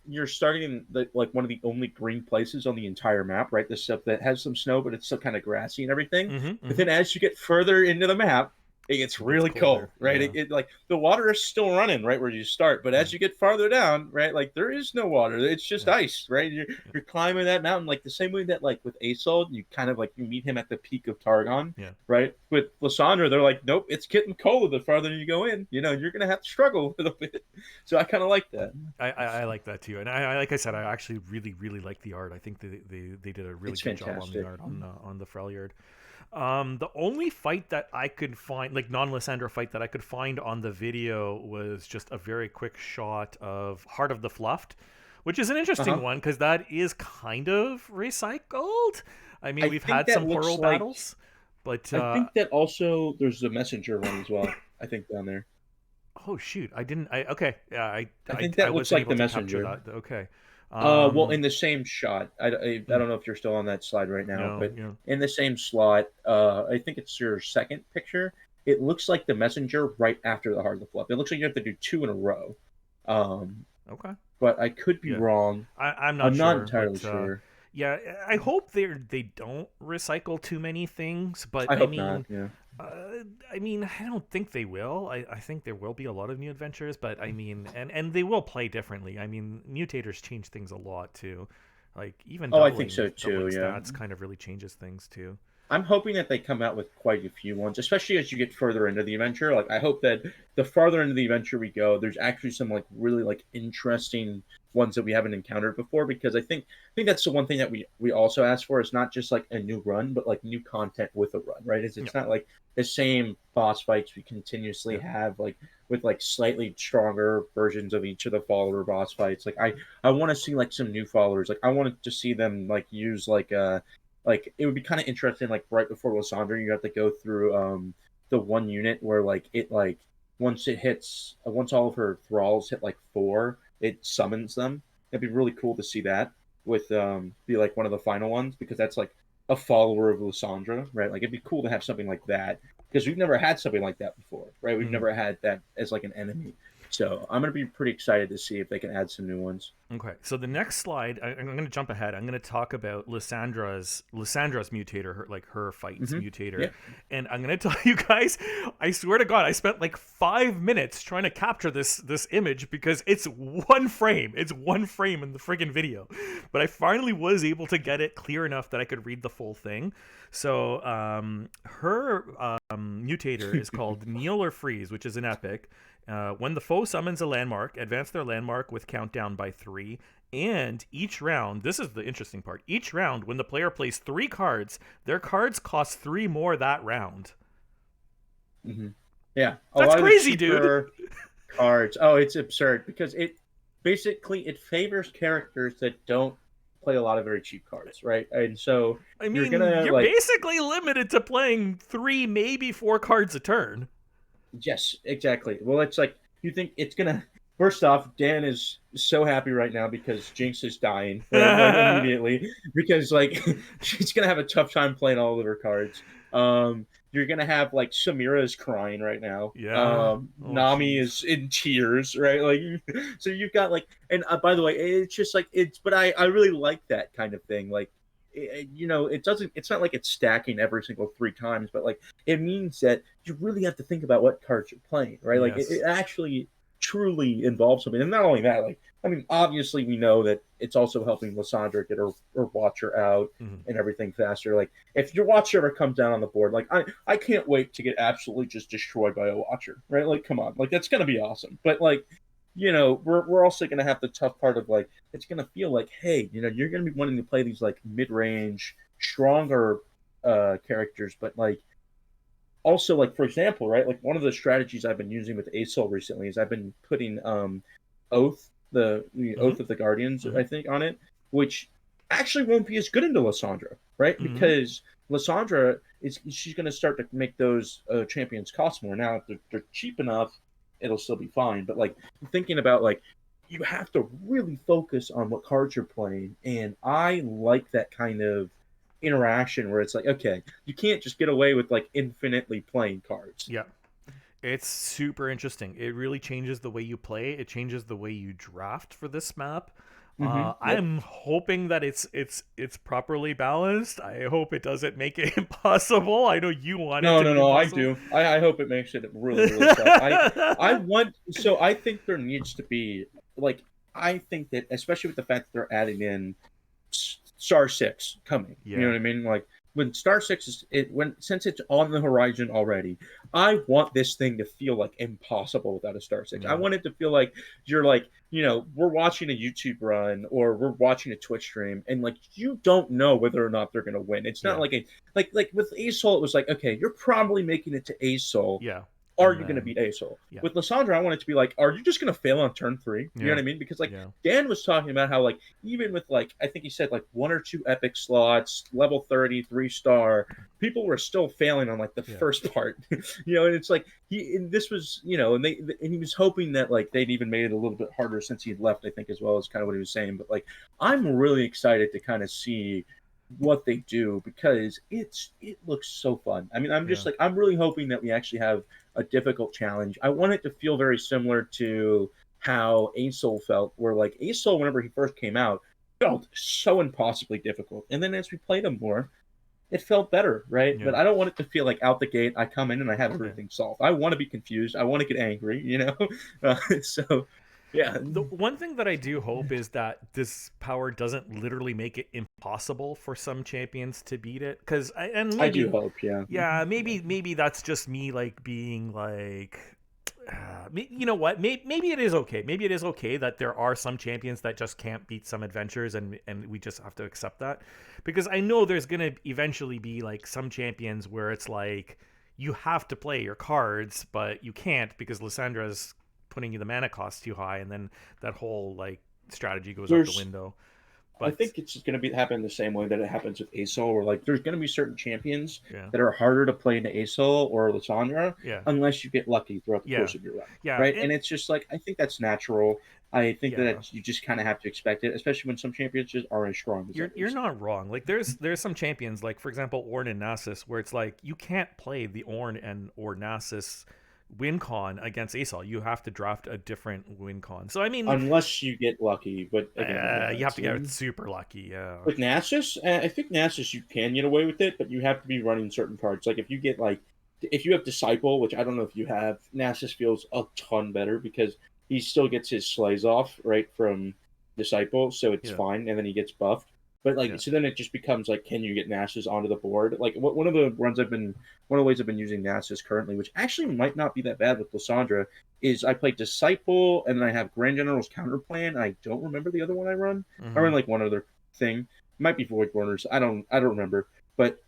you're starting in like one of the only green places on the entire map, right? This stuff that has some snow, but it's still kind of grassy and everything. But then as you get further into the map, it gets really cold, right? It like the water is still running right where you start, but as you get farther down, right, like there is no water. It's just ice, right? You're climbing that mountain like the same way that like with Aesol, you kind of like you meet him at the peak of Targon, right? With Lysandra, they're like, nope, it's getting colder the farther you go in. You know, you're gonna have to struggle a little bit. So I kind of like that. I like that too, and I like I said, I actually really like the art. I think they did a really good job on the art on the Freljord. The only fight that I could find, like non-Lysandra fight that I could find on the video, was just a very quick shot of Heart of the Fluffed, which is an interesting one because that is kind of recycled. I mean, we've had some Pearl battles, but I think that also there's a messenger one as well. I think down there. Oh shoot! I didn't. Okay, yeah, I think that looks like the messenger. Okay. Well, in the same shot. I don't know if you're still on that slide right now, but in the same slot, I think it's your second picture. It looks like the messenger right after the Heart of the Fluff. It looks like you have to do 2 in a row. Okay. But I could be wrong. I'm not entirely sure. Yeah, I hope they don't recycle too many things, but I hope not. Yeah. I mean, I don't think they will. I think there will be a lot of new adventures, but I mean, and they will play differently. I mean, mutators change things a lot too. Like even I think so too. Yeah, stats kind of really changes things too. I'm hoping that they come out with quite a few ones, especially as you get further into the adventure. Like I hope that the farther into the adventure we go, there's actually some like really like interesting ones that we haven't encountered before, because I think that's the one thing that we also ask for, is not just like a new run, but like new content with a run, right? It's not like the same boss fights we continuously have, like with like slightly stronger versions of each of the follower boss fights. Like I want to see like some new followers. Like I wanted to see them like use like it would be kind of interesting, like right before Lysandra, you have to go through the one unit where like it like once all of her thralls hit like 4, it summons them. It'd be really cool to see that with be like one of the final ones, because that's like a follower of Lysandra, right? Like it'd be cool to have something like that, because we've never had something like that before, right? We've never had that as like an enemy. So I'm going to be pretty excited to see if they can add some new ones. Okay, so the next slide, I'm going to jump ahead. I'm going to talk about Lesandra's Mutator, her fights Mutator, Yeah. and I'm going to tell you guys, I swear to God, I spent like 5 minutes trying to capture this image because it's one frame. It's one frame in the friggin' video, but I finally was able to get it clear enough that I could read the full thing. So her Mutator is called Kneel or Freeze, which is an epic. When the foe summons a landmark, advance their landmark with countdown by 3. And each round, this is the interesting part, each round, when the player plays 3 cards, their cards cost 3 more that round. Yeah. That's crazy, dude. Cards. Oh, it's absurd because it favors characters that don't play a lot of very cheap cards, right? And so I mean, you're basically limited to playing 3, maybe 4 cards a turn. Yes, exactly. Well, it's like you think it's gonna. First off, Dan is so happy right now because Jinx is dying immediately because like she's gonna have a tough time playing all of her cards. You're gonna have like Samira's crying right now. Yeah. Nami is in tears, right? Like, so you've got like, and by the way, it's just like but I really like that kind of thing. Like, it's not like it's stacking every single 3 times, but like it means that you really have to think about what cards you're playing, right? Like it actually truly involves something. And not only that, like, I mean, obviously we know that it's also helping Lysandra get her Watcher out and everything faster. Like, if your Watcher ever comes down on the board, like I can't wait to get absolutely just destroyed by a Watcher, right? Like, come on, like that's gonna be awesome. But like, we're also going to have the tough part of like, it's going to feel like, hey, you're going to be wanting to play these like mid-range, stronger characters, but like also like, for example, right, like one of the strategies I've been using with ASOL recently is I've been putting Oath, the Oath of the Guardians, I think, on it, which actually won't be as good into Lysandra, right? Because Lysandra she's going to start to make those champions cost more. Now, if they're cheap enough, it'll still be fine. But like thinking about like, you have to really focus on what cards you're playing, and I like that kind of interaction where it's like, okay, you can't just get away with like infinitely playing cards. Yeah, it's super interesting. It really changes the way you play. It changes the way you draft for this map. I'm hoping that it's properly balanced. I hope it doesn't make it impossible. I know you want it to be impossible. I do. I hope it makes it really, really tough. I think there needs to be, like, I think that, especially with the fact that they're adding in Star 6 coming, you know what I mean? Like, when Star 6 since it's on the horizon already, I want this thing to feel like impossible without a Star 6. I want it to feel like you're like, we're watching a YouTube run or we're watching a Twitch stream, and like you don't know whether or not they're gonna win. It's not like like with ASOL, it was like, okay, you're probably making it to ASOL. Yeah. Are you going to beat ASOL? Yeah. With Lysandra, I want it to be like, are you just going to fail on turn 3? You know what I mean? Because like Dan was talking about how like even with like, I think he said like 1 or 2 epic slots, level 30, 3-star, people were still failing on like the first part. And it's like this was, and he was hoping that like they'd even made it a little bit harder since he'd left, I think, as well, as kind of what he was saying. But like, I'm really excited to kind of see what they do because it looks so fun. I mean, I'm just like, I'm really hoping that we actually have a difficult challenge. I want it to feel very similar to how ASOL felt, where like ASOL, whenever he first came out, felt so impossibly difficult. And then as we played him more, it felt better, right? But I don't want it to feel like out the gate, I come in and I have everything solved. I want to be confused. I want to get angry, So yeah. The one thing that I do hope is that this power doesn't literally make it impossible for some champions to beat it. Because I do hope, yeah, maybe that's just me like being like, you know what? Maybe it is okay. Maybe it is okay that there are some champions that just can't beat some adventures, and we just have to accept that. Because I know there's gonna eventually be like some champions where it's like you have to play your cards, but you can't because Lysandra's putting you the mana cost too high, and then that whole like strategy goes out the window. But I think it's going to happen the same way that it happens with ASOL, where like there's going to be certain champions that are harder to play into ASOL or Lysandra unless you get lucky throughout the course of your run. Right, and it's just like, I think that's natural. I think that you just kind of have to expect it, especially when some champions just aren't as strong as you're not wrong. Like there's some champions, like for example Ornn and Nasus, where it's like you can't play the Ornn or Nasus win con against ASOL. You have to draft a different win con. So I mean, unless you get lucky, but again, you have to get super lucky. Yeah. With Nasus, I think Nasus you can get away with it, but you have to be running certain cards. Like if you get if you have Disciple, which I don't know if you have, Nasus feels a ton better because he still gets his slays off right from Disciple, so it's fine, and then he gets buffed. But so then it just becomes like, can you get Nasus onto the board? Like one of the ways I've been using Nasus currently, which actually might not be that bad with Lysandra, is I play Disciple and then I have Grand General's Counterplan. I don't remember the other one I run. I run like one other thing. It might be Void Burners. I don't remember. But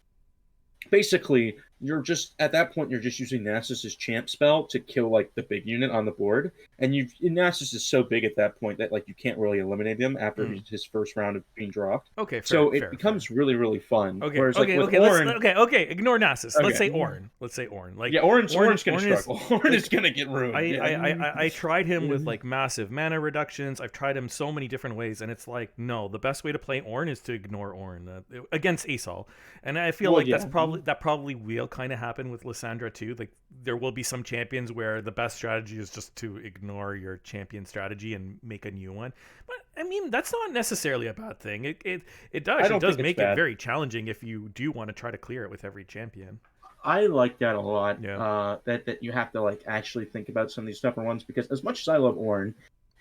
basically, you're just at that point you're just using Nasus's champ spell to kill like the big unit on the board, and Nasus is so big at that point that like you can't really eliminate him after his first round of being dropped. Okay, so it becomes really, really fun. Okay, whereas, okay, like, okay. Ignore Nasus. Okay. Let's say Ornn. Let's say Ornn. Like Ornn's gonna struggle. Ornn is gonna get ruined. I tried him with like massive mana reductions. I've tried him so many different ways, and it's like no, the best way to play Ornn is to ignore Ornn against ASOL, and I feel that probably will kind of happen with Lysandra too. Like there will be some champions where the best strategy is just to ignore your champion strategy and make a new one. But I mean, that's not necessarily a bad thing. It does make it very challenging if you do want to try to clear it with every champion. I like that a lot. Yeah. That you have to like actually think about some of these tougher ones, because as much as I love Ornn,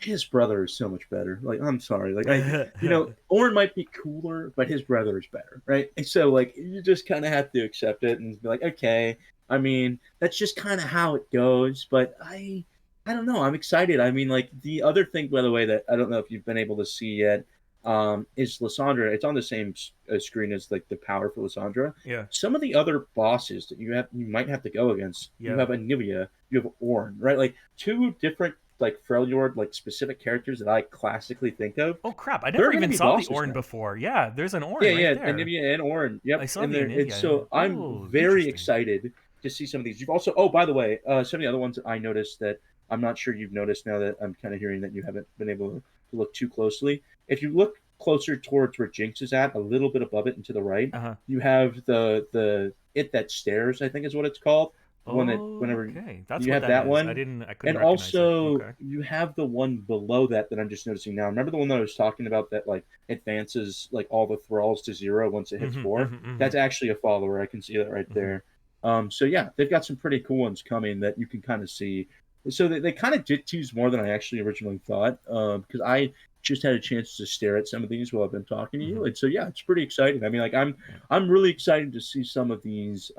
his brother is so much better. Like, I'm sorry. Like, Ornn might be cooler, but his brother is better, right? And so, like, you just kind of have to accept it and be like, okay. I mean, that's just kind of how it goes. But I don't know. I'm excited. I mean, like, the other thing, by the way, that I don't know if you've been able to see yet, is Lysandra. It's on the same screen as like the power for Lysandra. Yeah. Some of the other bosses that you might have to go against. Yeah. You have Anivia. You have Ornn, right? Like two different like Freljord, like specific characters that I classically think of. Oh crap! I never even saw the Ornn before. Yeah, there's an Ornn. Yeah, right there. Anivia and Ornn. Yep, I saw the Anivia. So I'm very excited to see some of these. You've also, by the way, some of the other ones that I noticed that I'm not sure you've noticed now that I'm kind of hearing that you haven't been able to look too closely. If you look closer towards where Jinx is at, a little bit above it and to the right, you have the It That Stares, I think is what it's called. That's you have that is. one, I couldn't and also you have the one below that I'm just noticing now. Remember the one that I was talking about that like advances like all the thralls to 0 once it hits 4? That's actually a follower. I can see that right there. So yeah, they've got some pretty cool ones coming that you can kind of see. So they kind of did tease more than I actually originally thought, because I just had a chance to stare at some of these while I've been talking to you, and so yeah, it's pretty exciting. I mean, like I'm really excited to see some of these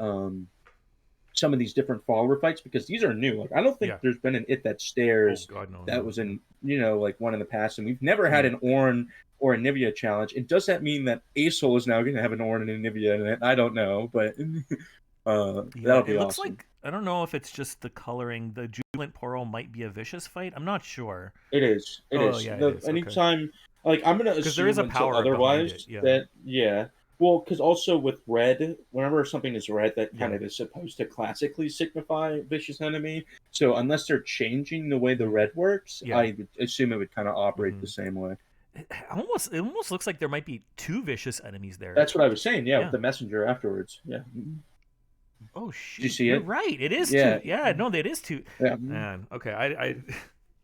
different follower fights, because these are new. Like I don't think there's been an It That Stares was in like one in the past, and we've never had an Ornn or a Anivia challenge. And does that mean that ASOL is now going to have an Ornn and a Anivia in it? I don't know, but that'll be awesome. Looks like, I don't know if it's just the coloring. The Jubilant Portal might be a vicious fight. I'm not sure. It is. It is. Yeah, it is. Anytime, like I'm gonna assume there is a power otherwise it, Well, because also with red, whenever something is red, that kind of is supposed to classically signify vicious enemy. So unless they're changing the way the red works, I would assume it would kind of operate the same way. It almost looks like there might be 2 vicious enemies there. That's what I was saying. Yeah, with the messenger afterwards. Yeah. Oh shit! Did you see You're it? right. It is 2. Yeah, no, that is 2. Yeah. Man, okay.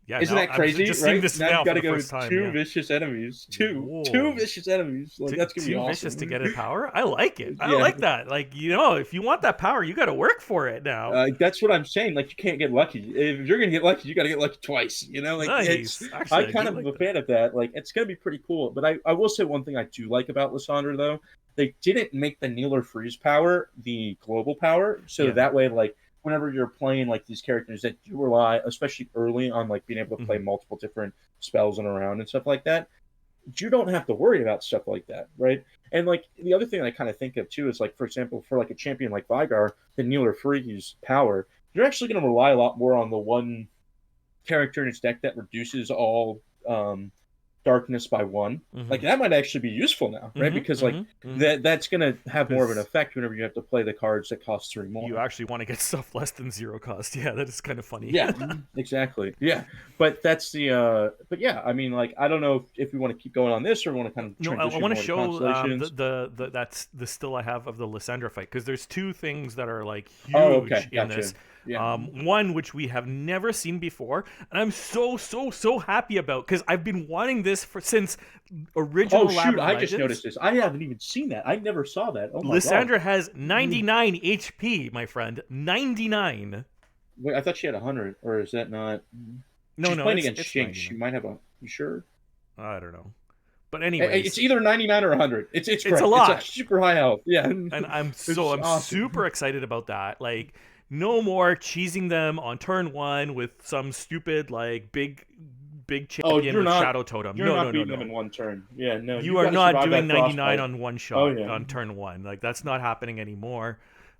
Yeah, isn't that crazy? Just right? This now now you got to go with 2 vicious enemies. Two vicious enemies. Like, that's gonna be awesome. 2 vicious to get a power. I like it. I like that. Like if you want that power, you got to work for it now. That's what I'm saying. Like you can't get lucky. If you're gonna get lucky, you got to get lucky twice. Like nice. Actually, I kind of am a fan of that. Like it's gonna be pretty cool. But I will say one thing I do like about Lysandra though. They didn't make the Kneeler Freeze power the global power, so that way, like, whenever you're playing, like, these characters that do rely, especially early, on, like, being able to play multiple different spells in a round and stuff like that, you don't have to worry about stuff like that, right? And, like, the other thing I kind of think of, too, is, like, for example, for, like, a champion like Vigar, the Kneeler Freeze power, you're actually going to rely a lot more on the one character in its deck that reduces all darkness by 1. Like that might actually be useful now, right? Because like that's gonna have more of an effect whenever you have to play the cards that cost 3 more. You actually want to get stuff less than 0 cost. Yeah, that is kind of funny. Yeah, exactly. Yeah, but that's the but yeah, I mean, like I don't know if we want to keep going on this or want to kind of transition. I want to show the still I have of the Lysandra fight, because there's 2 things that are like huge in this. Yeah. One which we have never seen before, and I'm so happy about, because I've been wanting this since original Oh Lab shoot! of I Legends. just noticed this. I haven't even seen that. I never saw that. Oh my god. Lysandra has 99 HP, my friend. 99. Wait, I thought she had 100, or is that not? No, She's no, playing it's against Shinx. 99. She might have a. You sure? I don't know. But anyways, it's either 99 or 100. It's a lot. It's a super high health. Yeah. And I'm awesome. super excited about that. Like, no more cheesing them on turn 1 with some stupid like big champion with Shadow Totem. You're not beating them in one turn. Yeah, no. You are not doing 99 on one shot on turn 1. Like, that's not happening anymore.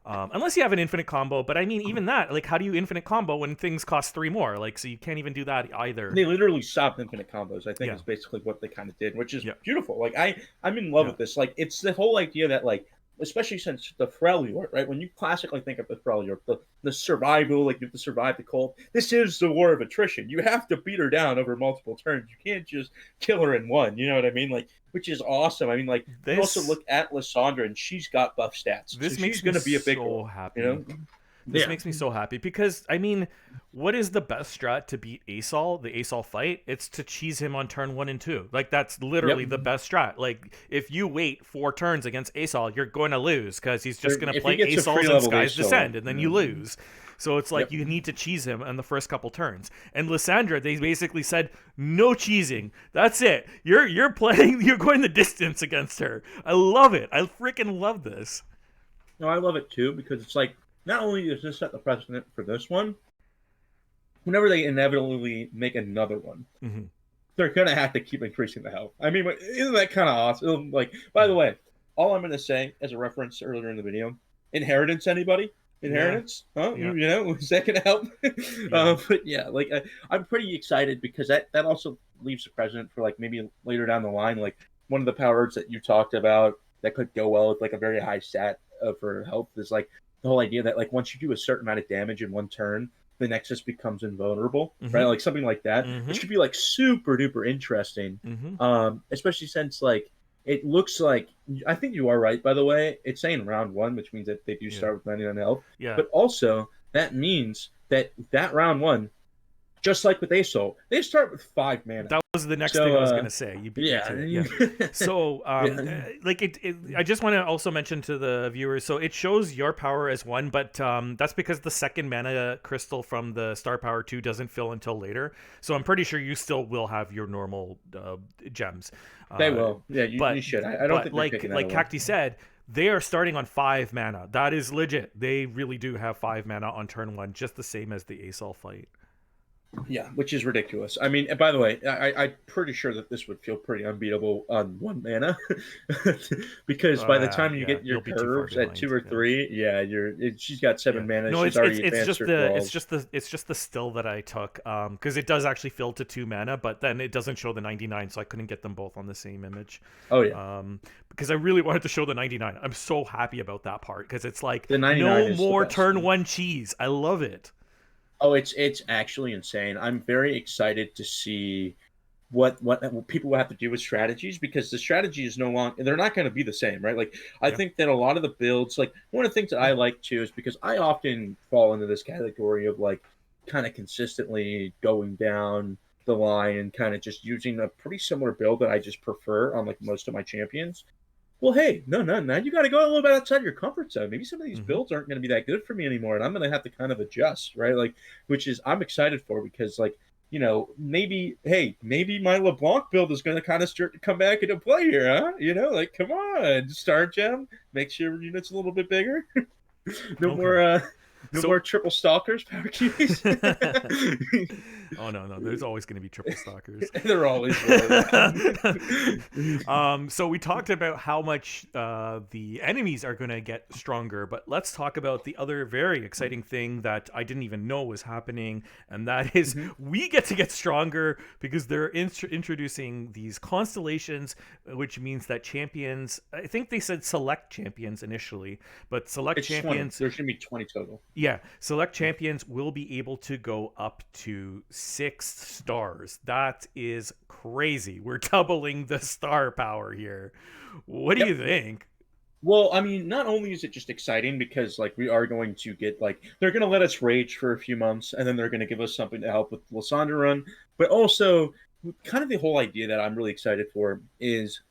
Unless you have an infinite combo, but I mean, even that, like, how do you infinite combo when things cost 3 more? Like, so you can't even do that either. They literally stopped infinite combos, I think, is basically what they kind of did, which is beautiful. Like, I'm in love with this. Like, it's the whole idea that, like, especially since the Freljord, right? When you classically think of the Freljord, the survival, like, you have to survive the cold. This is the war of attrition. You have to beat her down over multiple turns. You can't just kill her in one. You know what I mean? Like, which is awesome. I mean, like, you also look at Lysandra, and she's got buff stats. This so makes she's going to be a big so happy. You know? This makes me so happy because, I mean, what is the best strat to beat Asol, the Asol fight? It's to cheese him on turn 1 and 2. Like, that's literally the best strat. Like, if you wait 4 turns against Asol, you're going to lose because he's just going to play Asol's and Sky's Descent, and then you lose. So it's like you need to cheese him on the first couple turns. And Lysandra, they basically said, no cheesing. That's it. You're playing, you're going the distance against her. I love it. I freaking love this. No, I love it too, because it's like, not only does this set the precedent for this one, whenever they inevitably make another one, they're going to have to keep increasing the health. I mean, isn't that kind of awesome? Like, by the way, all I'm going to say as a reference earlier in the video, inheritance, anybody? Inheritance? Huh? You know, is that going to help? But yeah, like, I'm pretty excited because that also leaves the precedent for, like, maybe later down the line, like, one of the powers that you talked about that could go well with, like, a very high stat for health is, like, the whole idea that, like, once you do a certain amount of damage in one turn, the Nexus becomes invulnerable, right? Like, something like that, which could be, like, super duper interesting. Especially since, like, it looks like, I think you are right, by the way. It's saying round 1, which means that they do start with 99 health. But also, that means that round 1, just like with Asol, they start with 5 mana. That was the next thing I was going to say. You beat me to it. So, like, I just want to also mention to the viewers, so it shows your power as 1, but that's because the second mana crystal from the Star Power 2 doesn't fill until later. So I'm pretty sure you still will have your normal gems. They will. Yeah, you should. I don't think they're picking that like away. Cacti said, they are starting on 5 mana. That is legit. They really do have 5 mana on turn 1, just the same as the Asol fight. Yeah, which is ridiculous. I mean, by the way, I'm pretty sure that this would feel pretty unbeatable on 1 mana, because by the time you get your curves at 2 or 3, she's got 7 mana. No, she's it's just the still that I took, because it does actually fill to 2 mana, but then it doesn't show the 99, so I couldn't get them both on the same image. Oh yeah. Because I really wanted to show the 99. I'm so happy about that part because it's like no more turn 1 cheese. I love it. Oh, it's actually insane. I'm very excited to see what people will have to do with strategies, because the strategy is no longer, they're not going to be the same, right? Like, I think that a lot of the builds, like, one of the things that I like too is because I often fall into this category of, like, kind of consistently going down the line and kind of just using a pretty similar build that I just prefer on, like, most of my champions. Well, hey, no, you got to go a little bit outside your comfort zone. Maybe some of these builds aren't going to be that good for me anymore, and I'm going to have to kind of adjust, right? Like, which is, I'm excited for, because, like, you know, maybe my LeBlanc build is going to kind of start to come back into play here, huh? You know, like, come on, Star Gem, makes your units a little bit bigger. No more triple stalkers, power cuties. Oh no, there's always going to be triple stalkers. They're always so we talked about how much the enemies are going to get stronger, but let's talk about the other very exciting thing that I didn't even know was happening, and that is we get to get stronger because they're introducing these constellations, which means that champions, I think they said select champions initially, but select champions, 20. There's going to be 20 total. Yeah, select champions will be able to go up to 6 stars. That is crazy. We're doubling the star power here. What do you think? Well, I mean, not only is it just exciting because like we are going to get like they're going to let us rage for a few months and then they're going to give us something to help with the Lysandra run, but also kind of the whole idea that I'm really excited for is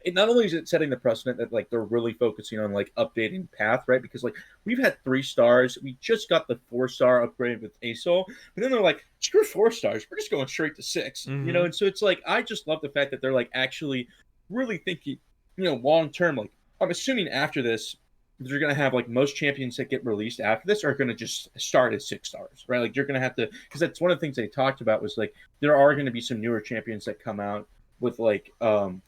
it not only is it setting the precedent that like they're really focusing on like updating path, right? Because like we've had 3 stars, we just got the 4-star upgrade with ASOL, but then they're like, screw 4 stars, we're just going straight to 6, you know. And so it's like I just love the fact that they're like actually really thinking, you know, long term. Like I'm assuming after this, they're gonna have like most champions that get released after this are gonna just start at 6 stars, right? Like you're gonna have to, because that's one of the things they talked about was like there are gonna be some newer champions that come out with like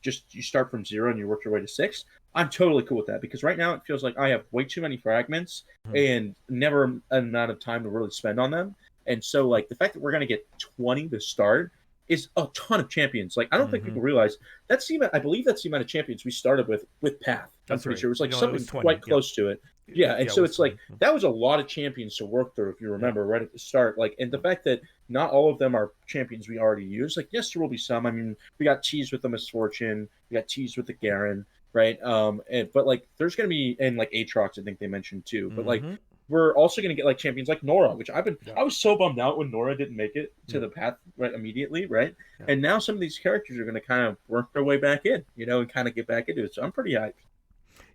just you start from 0 and you work your way to 6. I'm totally cool with that because right now it feels like I have way too many fragments and never an amount of time to really spend on them. And so like the fact that we're gonna get 20 to start is a ton of champions. Like I don't think people realize that's the amount. I believe that's the amount of champions we started with Path. That's I'm pretty right. sure it was like No, something it was 20. quite close to it. Yeah, and so it was it's 20. like that was a lot of champions to work through if you remember right at the start. Like, and the fact that not all of them are champions we already use. Like, yes, there will be some. I mean, we got teased with the Misfortune, we got teased with the Garen, right? But like, there's gonna be and like Aatrox, I think they mentioned too. But like, we're also gonna get like champions like Nora, which I was so bummed out when Nora didn't make it to the path right immediately, right? And now some of these characters are gonna kind of work their way back in, you know, and kind of get back into it. So I'm pretty hyped.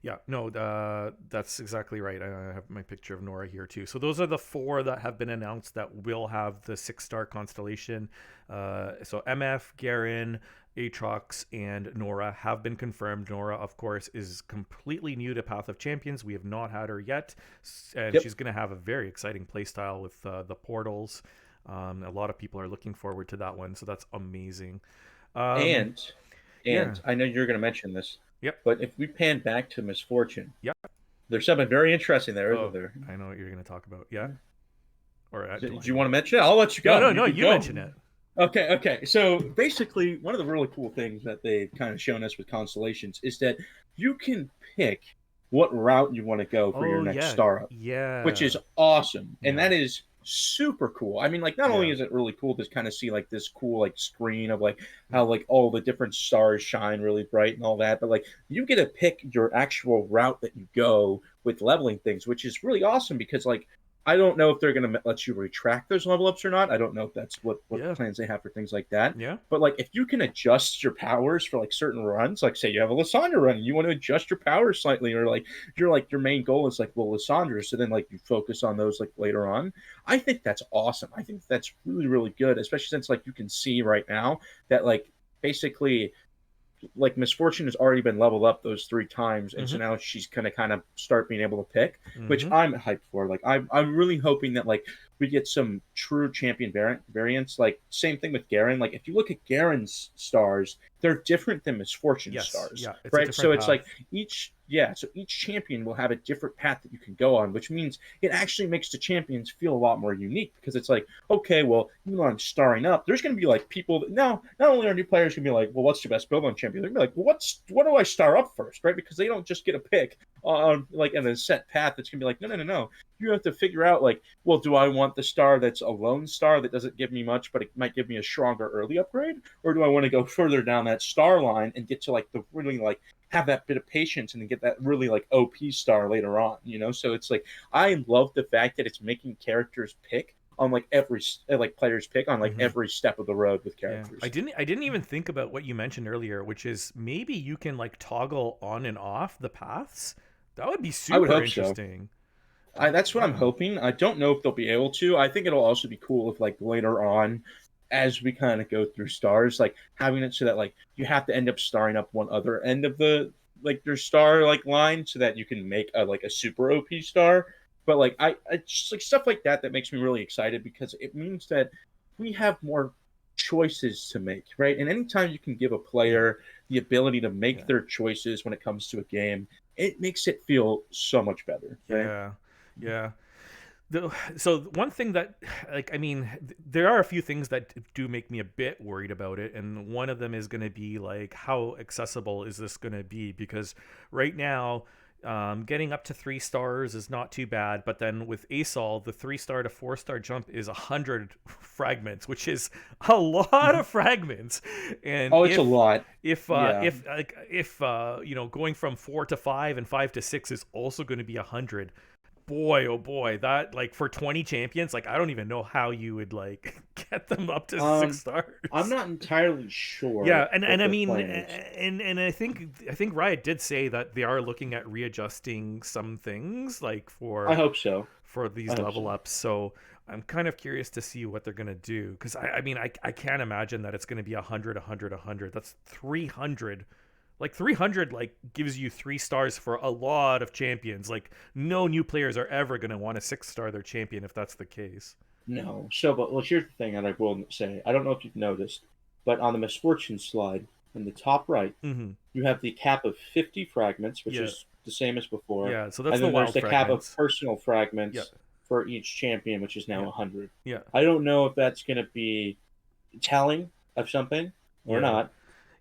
Yeah, no, that's exactly right. I have my picture of Nora here too. So those are the 4 that have been announced that will have the 6-star constellation. So MF, Garen, Aatrox, and Nora have been confirmed. Nora, of course, is completely new to Path of Champions. We have not had her yet, and she's going to have a very exciting playstyle with the portals. A lot of people are looking forward to that one, so that's amazing. And I know you're going to mention this. Yep. But if we pan back to Misfortune, yep, there's something very interesting there, isn't there? I know what you're going to talk about. Yeah. Or do you want to mention it? I'll let you go. No, you mention it. Okay. So basically, one of the really cool things that they've kind of shown us with Constellations is that you can pick what route you want to go for your next star up. Yeah. Which is awesome. And that is super cool. I mean, like, not only is it really cool to kind of see like this cool like screen of like how like all the different stars shine really bright and all that, but like you get to pick your actual route that you go with leveling things, which is really awesome because like I don't know if they're going to let you retract those level ups or not. I don't know if that's what plans they have for things like that. Yeah. But like if you can adjust your powers for like certain runs, like say you have a Lysandra run and you want to adjust your powers slightly, or like your main goal is like, well, Lysandra, so then like you focus on those like later on. I think that's awesome. I think that's really, really good, especially since like you can see right now that like basically like Misfortune has already been leveled up those 3 times, and so now she's gonna kind of start being able to pick, which I'm hyped for. Like I'm really hoping that like we get some true champion variants. Like same thing with Garen. Like if you look at Garen's stars, they're different than Misfortune stars. Yeah, right. So it's like each champion will have a different path that you can go on, which means it actually makes the champions feel a lot more unique because it's like, okay, well, even though I'm starring up, there's going to be like people that now not only are new players going to be like, well, what's your best build on champion? They're going to be like, well, what do I star up first, right? Because they don't just get a pick on like in a set path. It's going to be like, no. You have to figure out like, well, do I want the star that's a lone star that doesn't give me much, but it might give me a stronger early upgrade, or do I want to go further down that star line and get to like the really like have that bit of patience and then get that really like OP star later on, you know? So it's like I love the fact that it's making characters pick on like every like players pick on like every step of the road with characters. I didn't even think about what you mentioned earlier, which is maybe you can like toggle on and off the paths. That would be super interesting. That's what I'm hoping. I don't know if they'll be able to. I think it'll also be cool if like later on as we kind of go through stars, like having it so that like you have to end up starring up one other end of the like your star like line so that you can make a like a super OP star. But like I just like stuff like that makes me really excited because it means that we have more choices to make, right? And anytime you can give a player the ability to make their choices when it comes to a game, it makes it feel so much better. Right? Yeah. So one thing that, like, I mean, there are a few things that do make me a bit worried about it, and one of them is going to be like, how accessible is this going to be? Because right now, Getting up to 3 stars is not too bad, but then with ASOL, the 3 star to 4 star jump is 100 fragments, which is a lot of fragments. And it's a lot. If going from 4 to 5 and 5 to 6 is also going to be 100. Boy, oh boy, that like for 20 champions, like I don't even know how you would like get them up to 6 stars. I'm not entirely sure. Yeah, and I mean, and I think Riot did say that they are looking at readjusting some things, like for I hope so for these level ups. So I'm kind of curious to see what they're gonna do, because I mean I can't imagine that it's gonna be 100, 100, 100. That's 300. Like 300 like gives you 3 stars for a lot of champions. Like no new players are ever gonna want to 6-star their champion if that's the case. No. So, but here's the thing that I will say. I don't know if you've noticed, but on the misfortune slide in the top right, you have the cap of 50 fragments, which is the same as before. Yeah, so that's and then the wild there's the fragments. cap of personal fragments for each champion, which is now 100. Yeah. I don't know if that's going to be telling of something or not.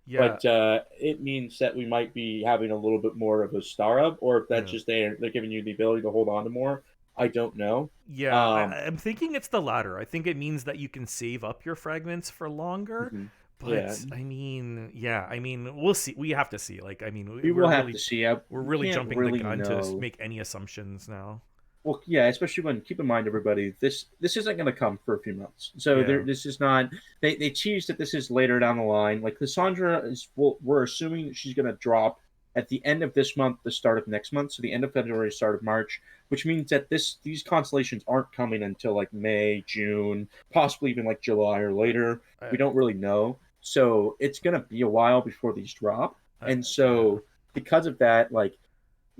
Yeah. But it means that we might be having a little bit more of a star up, or if that's just they're giving you the ability to hold on to more. I don't know. Yeah, I'm thinking it's the latter. I think it means that you can save up your fragments for longer. But I mean, we'll see. We have to see. Like, I mean, we will have to see. We're really jumping the gun to make any assumptions now. Well, yeah, especially when, keep in mind, everybody, this isn't going to come for a few months. So this is not. They teased that this is later down the line. Like Cassandra is, we're assuming that she's going to drop at the end of this month, the start of next month, so the end of February, start of March, which means that these constellations aren't coming until like May, June, possibly even like July or later. We don't really know. So it's going to be a while before these drop. And so because of that, like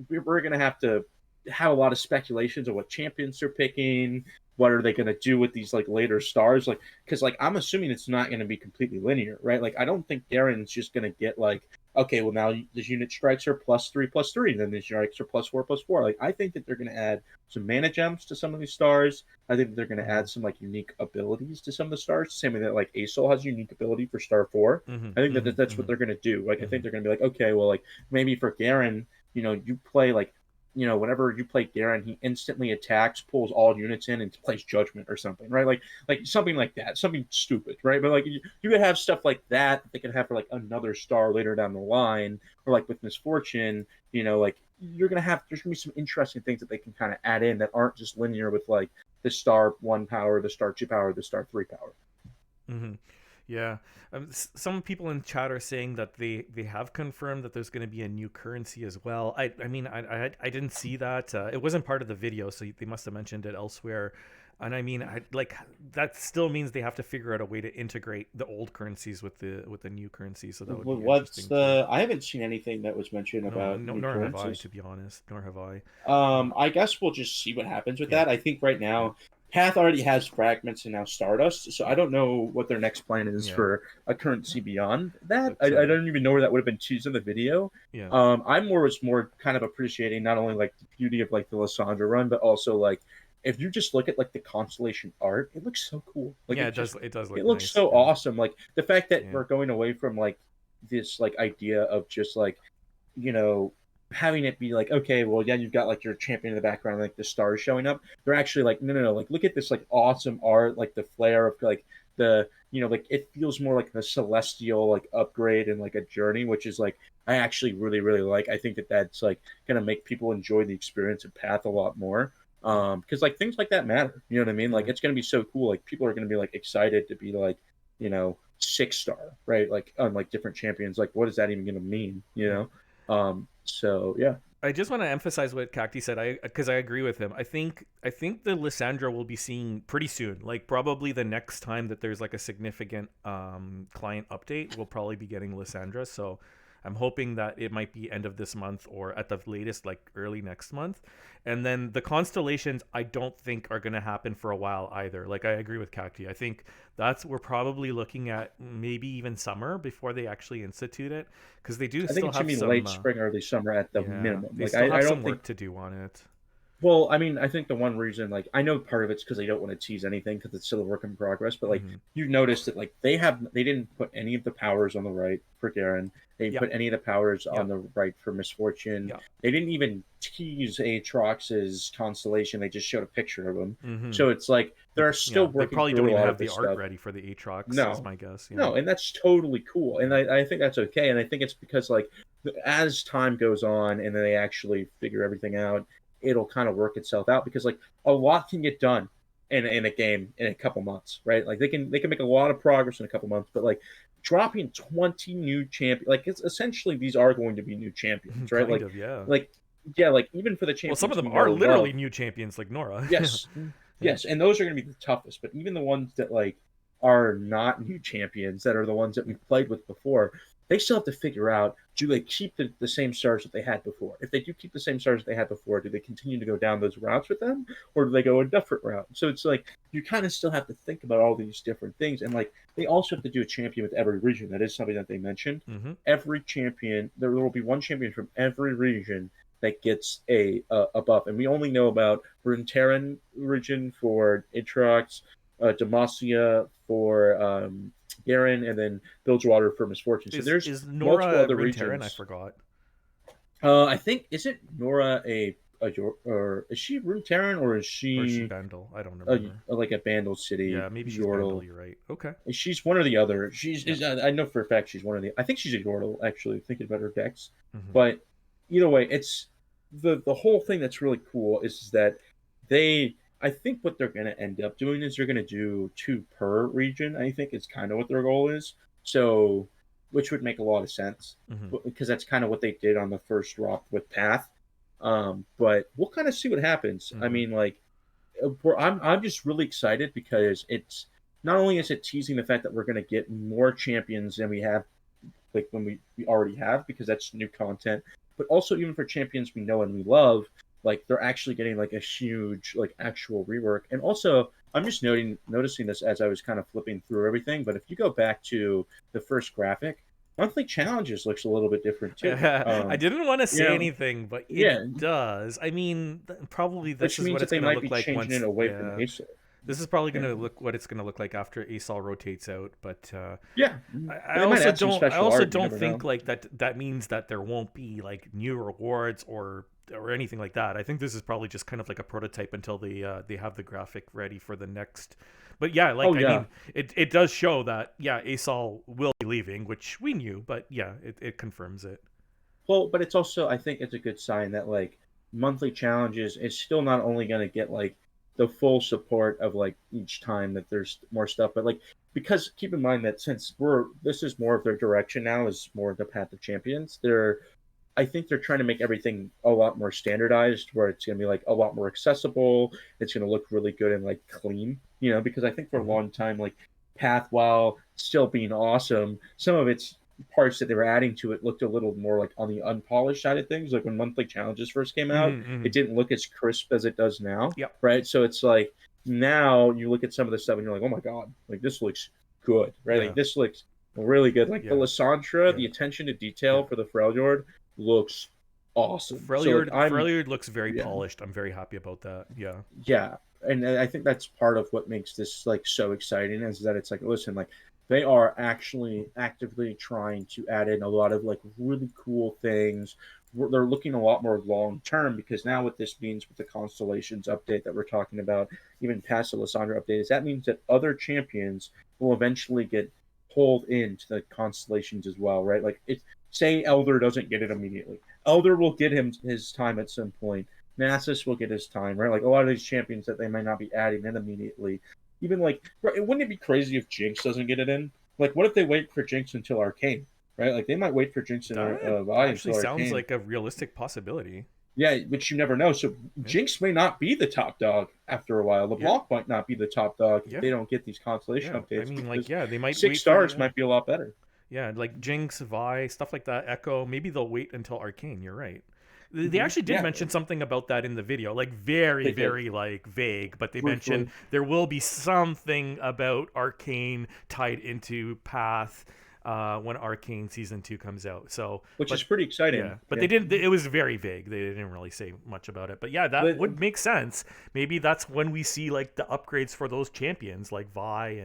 we're going to have a lot of speculations of what champions they're picking. What are they going to do with these like later stars? Like, because like I'm assuming it's not going to be completely linear, right? Like I don't think Garen's just going to get like, okay, well now this unit strikes are +3/+3, and then these strikes are +4/+4. Like I think that they're going to add some mana gems to some of these stars. I think that they're going to add some like unique abilities to some of the stars. The same way that like ASOL has a unique ability for star 4. I think that's what they're going to do. Like I think they're going to be like, okay, well like maybe for Garen, you play like. Whenever you play Garen, he instantly attacks, pulls all units in, and plays Judgment or something, right? Like something like that, something stupid, right? But like you could have stuff like that they could have for like another star later down the line, or like with Misfortune, like there's gonna be some interesting things that they can kind of add in that aren't just linear with like the star 1 power, the star 2 power, the star 3 power. Yeah, some people in chat are saying that they have confirmed that there's going to be a new currency as well. I mean, I didn't see that. It wasn't part of the video, so they must have mentioned it elsewhere. And I mean, that still means they have to figure out a way to integrate the old currencies with the new currency. So that would be interesting. I haven't seen anything that was mentioned about new nor currencies. have I, to be honest. Nor have I. I guess we'll just see what happens with that. I think right now. Path already has fragments and now Stardust, so I don't know what their next plan is for a currency beyond that. I don't even know where that would have been teased in the video. I was more kind of appreciating not only like the beauty of like the Lysandra run, but also like if you just look at like the constellation art, it looks so cool. Like it does look it looks nice. so awesome. Like the fact that we're going away from like this like idea of just like having it be like, okay, well, yeah, you've got like your champion in the background, like the stars showing up. They're actually like, no, like look at this like awesome art, like the flare of like the, like it feels more like a celestial like upgrade and like a journey, which is like I actually really, really like. I think that that's like gonna make people enjoy the experience of Path a lot more. Because like things like that matter. You know what I mean? Like it's gonna be so cool. Like people are gonna be like excited to be like, 6-star, right? Like on like different champions. Like what is that even gonna mean? So yeah, I just want to emphasize what Cacti said, because I agree with him. I think the Lysandra will be seeing pretty soon, like probably the next time that there's like a significant client update, we'll probably be getting Lysandra. So I'm hoping that it might be end of this month or at the latest like early next month. And then the Constellations I don't think are going to happen for a while either. Like I agree with Cacti. I think we're probably looking at maybe even summer before they actually institute it, because they do. I think it's gonna be late spring, early summer at the minimum. They still have some work to do on it. Well, I mean, I think the one reason, like, I know part of it's because they don't want to tease anything because it's still a work in progress. But like, Mm-hmm. you noticed that like they didn't put any of the powers on the right for Garen. They didn't Yep. put any of the powers on Yep. the right for Misfortune. Yep. They didn't even tease Aatrox's constellation. They just showed a picture of him. Mm-hmm. So it's like they're still They working probably don't through a even lot have of the this art stuff. ready for the Aatrox, is No, my guess. Yeah. no, and that's totally cool. And Yeah. I think that's okay. And I think it's because like as time goes on and then they actually figure everything out, it'll kind of work itself out because like a lot can get done in a game in a couple months, right? Like they can make a lot of progress in a couple months, but like dropping 20 new champions, like it's essentially these are going to be new champions, right? Kind of, yeah. Like yeah, like even for the Well, some of champions them we are know literally love, new champions, like Nora. yes, Yeah. yes, and those are going to be the toughest. But even the ones that like are not new champions, that are the ones that Yeah. we've played with before, they still have to figure out: do they keep the same stars that they had before? If they do keep the same stars that they had before, do they continue to go down those routes with them, or do they go a different route? So it's like you kind of still have to think about all these different things, and like they also have to do a champion with every region. That is something that they mentioned. Mm-hmm. Every champion, there will be one champion from every region that gets a buff, and we only know about Runeterran region for Aatrox, Demacia for Garen, and then Bilgewater for Misfortune. So there's Is multiple Nora other Runeterran? I regions. forgot. I think isn't Nora or is she Runeterran or is Or is she she Bandle? I don't remember. like a Bandle City Yeah, maybe she's Bandle. Yordle? You're right. Okay. She's one or the other. Yeah. I know for a fact she's one of the. I think she's a Yordle actually. Thinking about her decks, Mm-hmm. but either way, it's the whole thing that's really cool is that they. I think what they're going to end up doing is they're going to do two per region. I think is kind of what their goal is. So, which would make a lot of sense Mm-hmm. because that's kind of what they did on the first drop with Path. But we'll kind of see what happens. I Mm-hmm. mean, like I'm just really excited because it's not only is it teasing the fact that we're going to get more champions than we have like when we already have because that's new content, but also even for champions we know and we love, like they're actually getting like a huge like actual rework. And also I'm just noticing this as I was kind of flipping through everything, but if you go back to the first graphic, monthly challenges looks a little bit different too. I didn't want to You say know, anything, but yeah, it does. I mean, probably this which is means what that it's they going to might look be like changing it once. away from Yeah. ASOL. This is probably going Yeah. to look what it's going to look like after ASOL rotates out, but Yeah, I they might also add some don't. I special also art. You don't never think know. like that means that there won't be like new rewards or anything like that. I think this is probably just kind of like a prototype until they have the graphic ready for the next. But yeah, Oh like I yeah. mean, it does show that yeah, ASOL will be leaving, which we knew, but yeah, it confirms it. Well, but it's also I think it's a good sign that like monthly challenges is still not only going to get like the full support of like each time that there's more stuff, but like because keep in mind that since we're this is more of their direction now is more the path of champions. I think they're trying to make everything a lot more standardized, where it's going to be like a lot more accessible. It's going to look really good and like clean, because I think for a Mm-hmm. long time, like Path, while still being awesome, some of its parts that they were adding to it looked a little more like on the unpolished side of things. Like when monthly challenges first came out, Mm-hmm. Mm-hmm. it didn't look as crisp as it does now, Yep. right? So it's like now you look at some of the stuff and you're like, oh my god, like this looks good, right? Yeah. Like this looks really good. Like the Yeah. Lysandra, Yeah. the attention to Yeah. detail for the Freljord looks awesome. So like Freljord looks very yeah, polished. I'm very happy about that. Yeah. yeah, and I think that's part of what makes this like so exciting is that it's like listen, like they are actually actively trying to add in a lot of like really cool things. They're looking a lot more long term because now what this means with the Constellations update that we're talking about, even past the Lysandra update, is that means that other champions will eventually get pulled into the Constellations as well, right? Like it's say Elder doesn't get it immediately. Elder will get him his time at some point. Nasus will get his time, right? Like a lot of these champions that they might not be adding in immediately. Even like, wouldn't it be crazy if Jinx doesn't get it in? Like, what if they wait for Jinx until Arcane, right? Like, they might wait for Jinx and That Vi actually until sounds Arcane. like a realistic possibility. Yeah, which you never know. So Yeah. Jinx may not be the top dog after a while. Yeah. LeBlanc might not be the top dog if Yeah. they don't get these constellation Yeah. I updates mean, like, because yeah, they might six wait for stars might be a lot better. yeah, like Jinx, Vi, stuff like that. Echo. Maybe they'll wait until Arcane. You're right. They actually did Yeah, mention something about that in the video, like very, they did. very like vague, but they Briefly. mentioned there will be something about Arcane tied into Path. when Arcane Season 2 comes out. So, which is pretty exciting. Yeah, but they didn't. It was very vague. They didn't really say much about it. But yeah, that would make sense. Maybe that's when we see like the upgrades for those champions, like Vi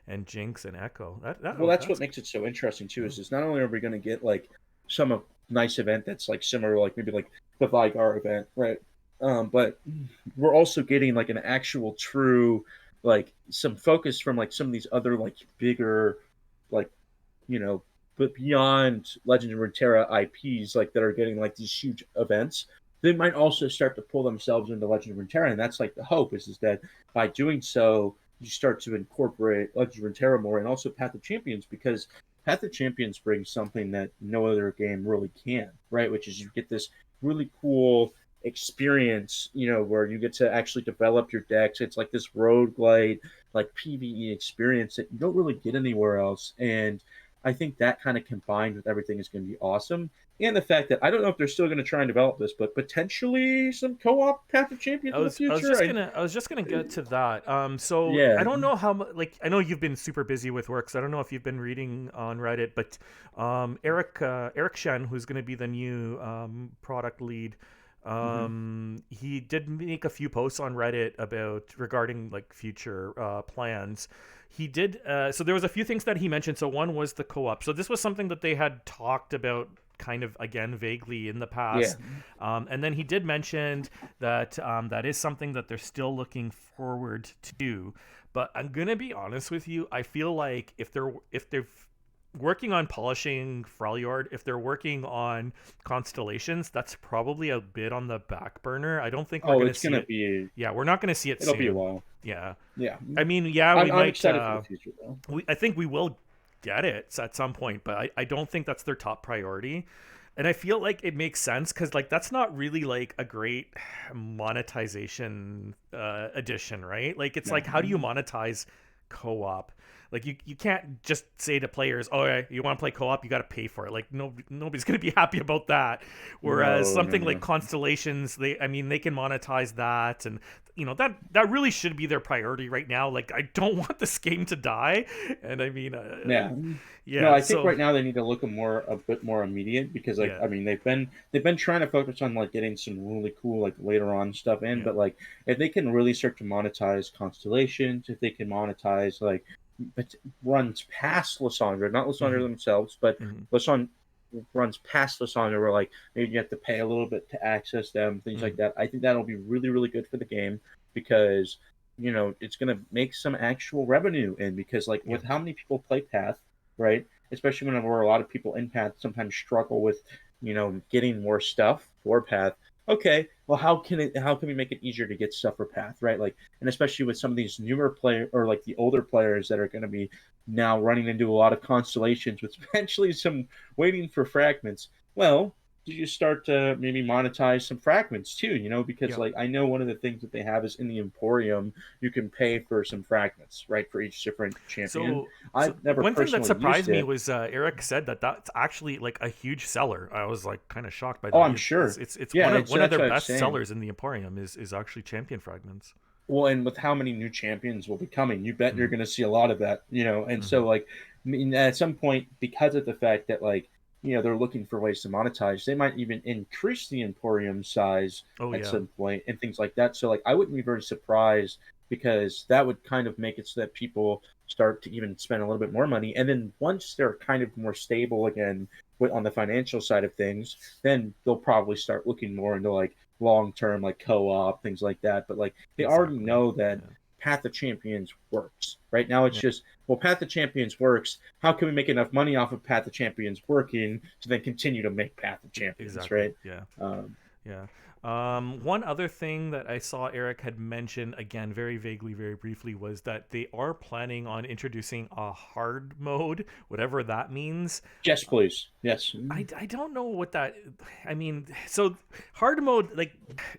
and Jinx and Echo. That's what makes it so interesting too. Is not only are we going to get like some nice event that's like similar, like maybe like the Vigar event, right? But we're also getting like an actual true, like some focus from like some of these other like bigger, like, but beyond Legend of Runeterra IPs, like that are getting like these huge events. They might also start to pull themselves into Legend of Runeterra, and that's like the hope is that by doing so, you start to incorporate Legend of Runeterra more, and also Path of Champions, because Path of Champions brings something that no other game really can, right? Which is you get this really cool experience, where you get to actually develop your decks. It's like this roguelite, like PvE experience that you don't really get anywhere else. And I think that kind of combined with everything is going to be awesome. And the fact that I don't know if they're still going to try and develop this, but potentially some co-op Path of Champions in the future. I was just gonna get to that. So I don't know how much. Like, I know you've been super busy with work, so I don't know if you've been reading on Reddit. But Eric Shen, who's going to be the new product lead, he did make a few posts on Reddit regarding like future plans. He did so there was a few things that he mentioned. So one was the co-op. So this was something that they had talked about kind of again vaguely in the past. And then he did mention that that is something that they're still looking forward to. But I'm gonna be honest with you, I feel like if they're working on polishing Freljord, if they're working on Constellations, that's probably a bit on the back burner. I don't think we're going to see it. Yeah, we're not going to see it It'll soon. be a while. Yeah. I mean, we I'm might. Excited for the future, though. I think we will get it at some point, but I don't think that's their top priority. And I feel like it makes sense because like that's not really like a great monetization addition, right? Like it's like, how do you monetize co-op? Like you can't just say to players, "Oh, yeah, you want to play co-op? You got to pay for it." Like nobody's gonna be happy about that. Whereas something like Constellations, they can monetize that, and that really should be their priority right now. Like I don't want this game to die, and I mean, No, I think right now they need to look a bit more immediate because they've been trying to focus on like getting some really cool like later on stuff in, but like if they can really start to monetize Constellations, if they can monetize like. But runs past Lysandra, not Lysandra themselves, but Lysandra runs past Lysandra, where like maybe you have to pay a little bit to access them, things like that. I think that'll be really, really good for the game because it's going to make some actual revenue in because like with how many people play Path, right? Especially whenever a lot of people in Path sometimes struggle with getting more stuff for Path. Okay, well, how can we make it easier to get stuff for Path, right? Like, and especially with some of these newer players or like the older players that are going to be now running into a lot of Constellations with potentially some waiting for fragments. Well, you start to maybe monetize some fragments too, because like I know one of the things that they have is in the Emporium you can pay for some fragments, right, for each different champion. I've never one thing that surprised me it. was Eric said that's actually like a huge seller. I was like kind of shocked by that. Oh, I'm sure. It's one of their best sellers in the Emporium is actually champion fragments. Well, and with how many new champions will be coming, you bet you're going to see a lot of that, and so like at some point, because of the fact that like they're looking for ways to monetize, they might even increase the Emporium size at some point and things like that. So like I wouldn't be very surprised because that would kind of make it so that people start to even spend a little bit more money. And then once they're kind of more stable again on the financial side of things, then they'll probably start looking more into like long-term like co-op, things like that. But like they already know that Path of Champions works. Right now it's just, well, Path of Champions works. How can we make enough money off of Path of Champions working to then continue to make Path of Champions, right? One other thing that I saw Eric had mentioned, again, very vaguely, very briefly, was that they are planning on introducing a hard mode, whatever that means. Yes, please. Yes. I don't know what that... I mean, so hard mode, like,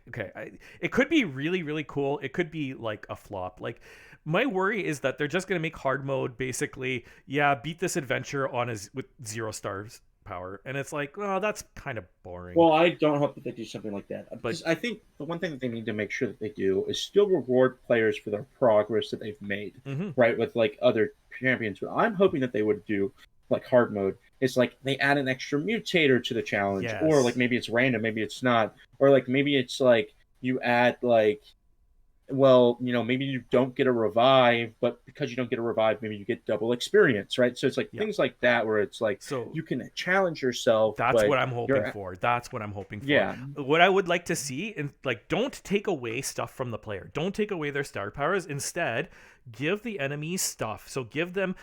okay, it could be really, really cool. It could be, like, a flop. Like, my worry is that they're just going to make hard mode basically, beat this adventure with 0 stars power, and it's like, well, that's kind of boring. Well, I don't hope that they do something like that, because I think the one thing that they need to make sure that they do is still reward players for their progress that they've made, right, with like other champions. What I'm hoping that they would do like hard mode, it's like they add an extra mutator to the challenge, or like Yes. maybe it's random, maybe it's not, or like maybe it's like you add like, well, maybe you don't get a revive, but because you don't get a revive, maybe you get double experience, right? So it's like Yeah. things like that where it's like So you can challenge yourself, that's but what I'm hoping you're for. That's what I'm hoping for. yeah, What I would like to see, and like, don't take away stuff from the player. Don't take away their star powers. Instead, give the enemies stuff. So give them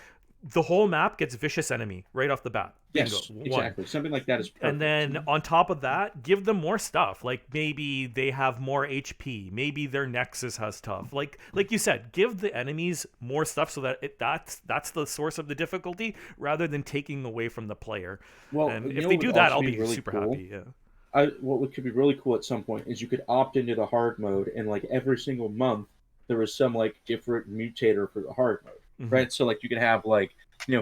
the whole map gets vicious enemy right off the bat. Bingo. yes, One. exactly. Something like that is And perfect. then on top of that, give them more stuff. Like maybe they have more HP. Maybe their Nexus has tough. Like you said, give the enemies more stuff so that that's the source of the difficulty rather than taking away from the player. Well, And you if know they what do would that, also I'll be be really super cool? happy. Yeah. What could be really cool at some point is you could opt into the hard mode, and like every single month there was some like different mutator for the hard mode, Mm-hmm. right? So like you could have like,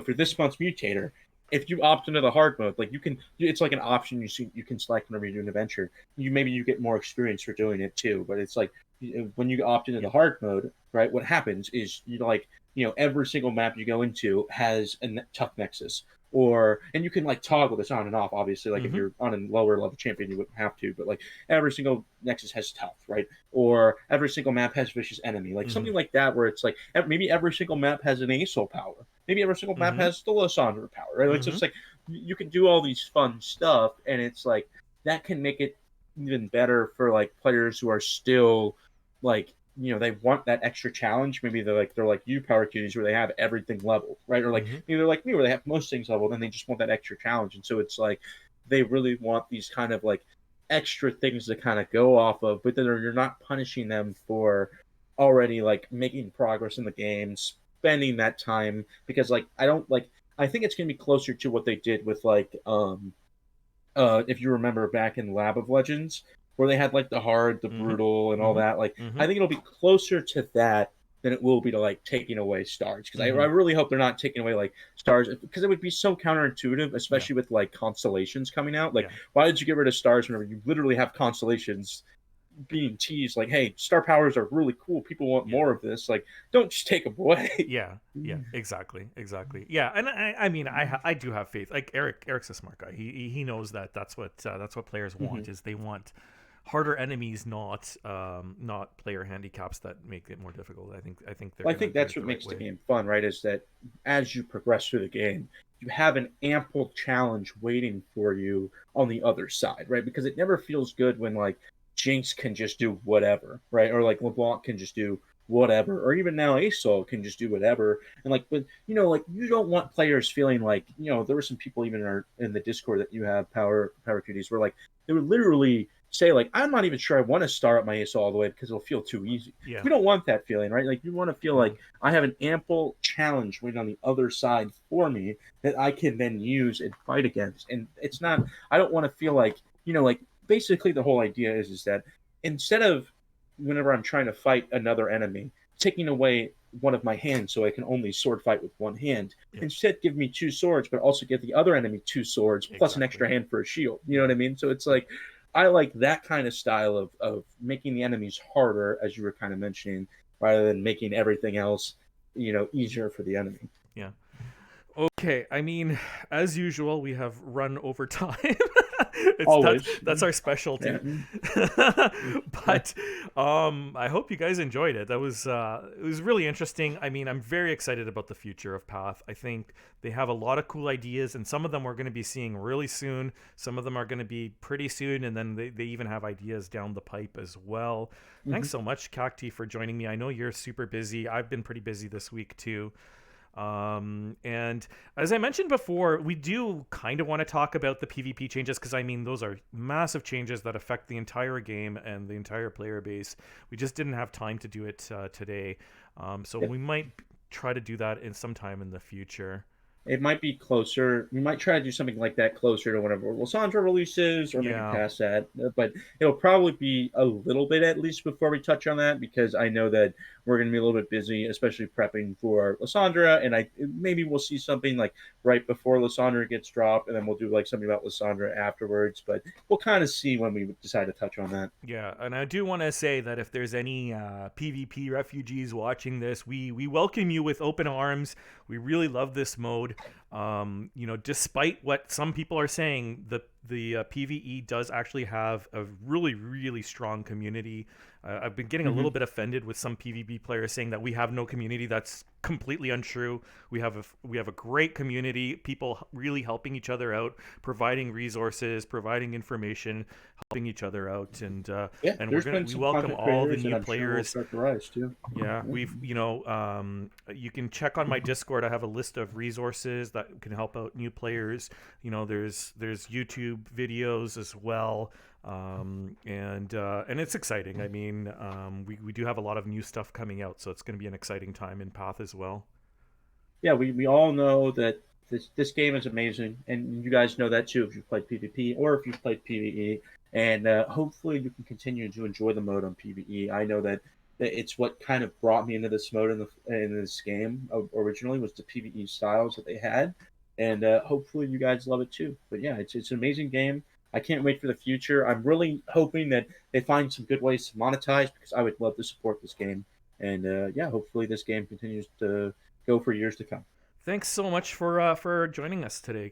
for this month's mutator, if you opt into the hard mode, like it's like an option you can select whenever you do an adventure. Maybe you get more experience for doing it too, but it's like when you opt into the Yep. hard mode, right? What happens is every single map you go into has a tough nexus, and you can like toggle this on and off. Obviously, like if Mm-hmm. you're on a lower level champion, you wouldn't have to, but like every single nexus has tough, right? Or every single map has vicious enemy, like Mm-hmm. something like that, where it's like maybe every single map has an ASOL power, maybe every single map Mm-hmm. has the Lysandra power, right? Like, so Mm-hmm. it's like you can do all these fun stuff, and it's like that can make it even better for like players who are still like, they want that extra challenge. Maybe they're like you, Power Cuties, where they have everything leveled, right? Or like Mm-hmm. maybe they're like me, where they have most things leveled, and they just want that extra challenge. And so it's like they really want these kind of like extra things to kind of go off of, but then you're not punishing them for already like making progress in the game, spending that time, because like I don't like. I think it's gonna be closer to what they did with like if you remember back in Lab of Legends, where they had like the hard, the Mm-hmm. brutal, and all Mm-hmm. that. Like, Mm-hmm. I think it'll be closer to that than it will be to like taking away stars. Because I Mm-hmm. really hope they're not taking away like stars, because it would be so counterintuitive, Yeah. especially with like constellations coming out. Like, Yeah. why did you get rid of stars whenever you literally have constellations being teased? Like, hey, star powers are really cool. People want Yeah. more of this. Like, don't just take them away. Yeah, yeah, exactly. Yeah, and I mean, I do have faith. Like Eric's a smart guy. He knows that that's what players Mm-hmm. want is they want harder enemies, not player handicaps that make it more difficult. I think they're Well, I gonna think do that's it the what right makes the way. game fun, right? Is that as you progress through the game, you have an ample challenge waiting for you on the other side, right? Because it never feels good when like Jinx can just do whatever, right? Or like LeBlanc can just do whatever, or even now Asol can just do whatever. And like, but like you don't want players feeling like, there were some people even in the Discord that you have, Power Cuties, where like they would literally say like, I'm not even sure I want to start up my Asol all the way because it'll feel too easy. Yeah, We don't want that feeling, right? Like you want to feel yeah, like I have an ample challenge waiting on the other side for me that I can then use and fight against. And it's not. I don't want to feel like like basically the whole idea is that instead of whenever I'm trying to fight another enemy, taking away one of my hands so I can only sword fight with one hand. yeah, Instead, give me two swords, but also give the other enemy two swords plus an exactly. extra hand for a shield. You know Yeah, what I mean? So it's yeah, like I like that kind of style of making the enemies harder, as you were kind of mentioning, rather than making everything else, easier for the enemy. yeah. Okay, I mean, as usual, we have run over time. it's that's Always. that's our Yeah. specialty. But I hope you guys enjoyed it. That was it was really interesting. I mean, I'm very excited about the future of Path. I think they have a lot of cool ideas, and some of them we're going to be seeing really soon. Some of them are going to be pretty soon, and then they even have ideas down the pipe as well. Mm-hmm. Thanks so much, Cacti, for joining me. I know you're super busy. I've been pretty busy this week too. And as I mentioned before, we do kind of want to talk about the PvP changes because I mean, those are massive changes that affect the entire game and the entire player base. We just didn't have time to do it today. So Yep. we might try to do that in some time in the future. It might be closer. We might try to do something like that closer to whenever Lysandra releases, or maybe Yeah. past that. But it'll probably be a little bit at least before we touch on that, because I know that we're going to be a little bit busy, especially prepping for Lysandra. And maybe we'll see something like right before Lysandra gets dropped, and then we'll do like something about Lysandra afterwards. But we'll kind of see when we decide to touch on that. Yeah, and I do want to say that if there's any PvP refugees watching this, we welcome you with open arms. We really love this mode. You know, despite what some people are saying, the PVE does actually have a really strong community. I've been getting a little bit offended with some PvP players saying that we have no community. That's completely untrue. We have a great community, people really helping each other out, providing resources, providing information, helping each other out, and there's we been some welcome content all the creators, and new I'm sure we'll players. start to rise too. Yeah, we've, you know, you can check on my Discord. I have a list of resources that can help out new players. You know, there's YouTube videos as well, and it's exciting. I mean, we do have a lot of new stuff coming out, so it's going to be an exciting time in Path as well. Yeah, we all know that this game is amazing, and you guys know that too if you've played PvP or if you've played PvE. And hopefully you can continue to enjoy the mode on PvE. I know that it's what kind of brought me into this mode in this game originally was the PvE styles that they had, and hopefully you guys love it too. But yeah, it's an amazing game. I can't wait for the future. I'm really hoping that they find some good ways to monetize because I would love to support this game. And yeah, hopefully this game continues to go for years to come. Thanks so much for joining us today,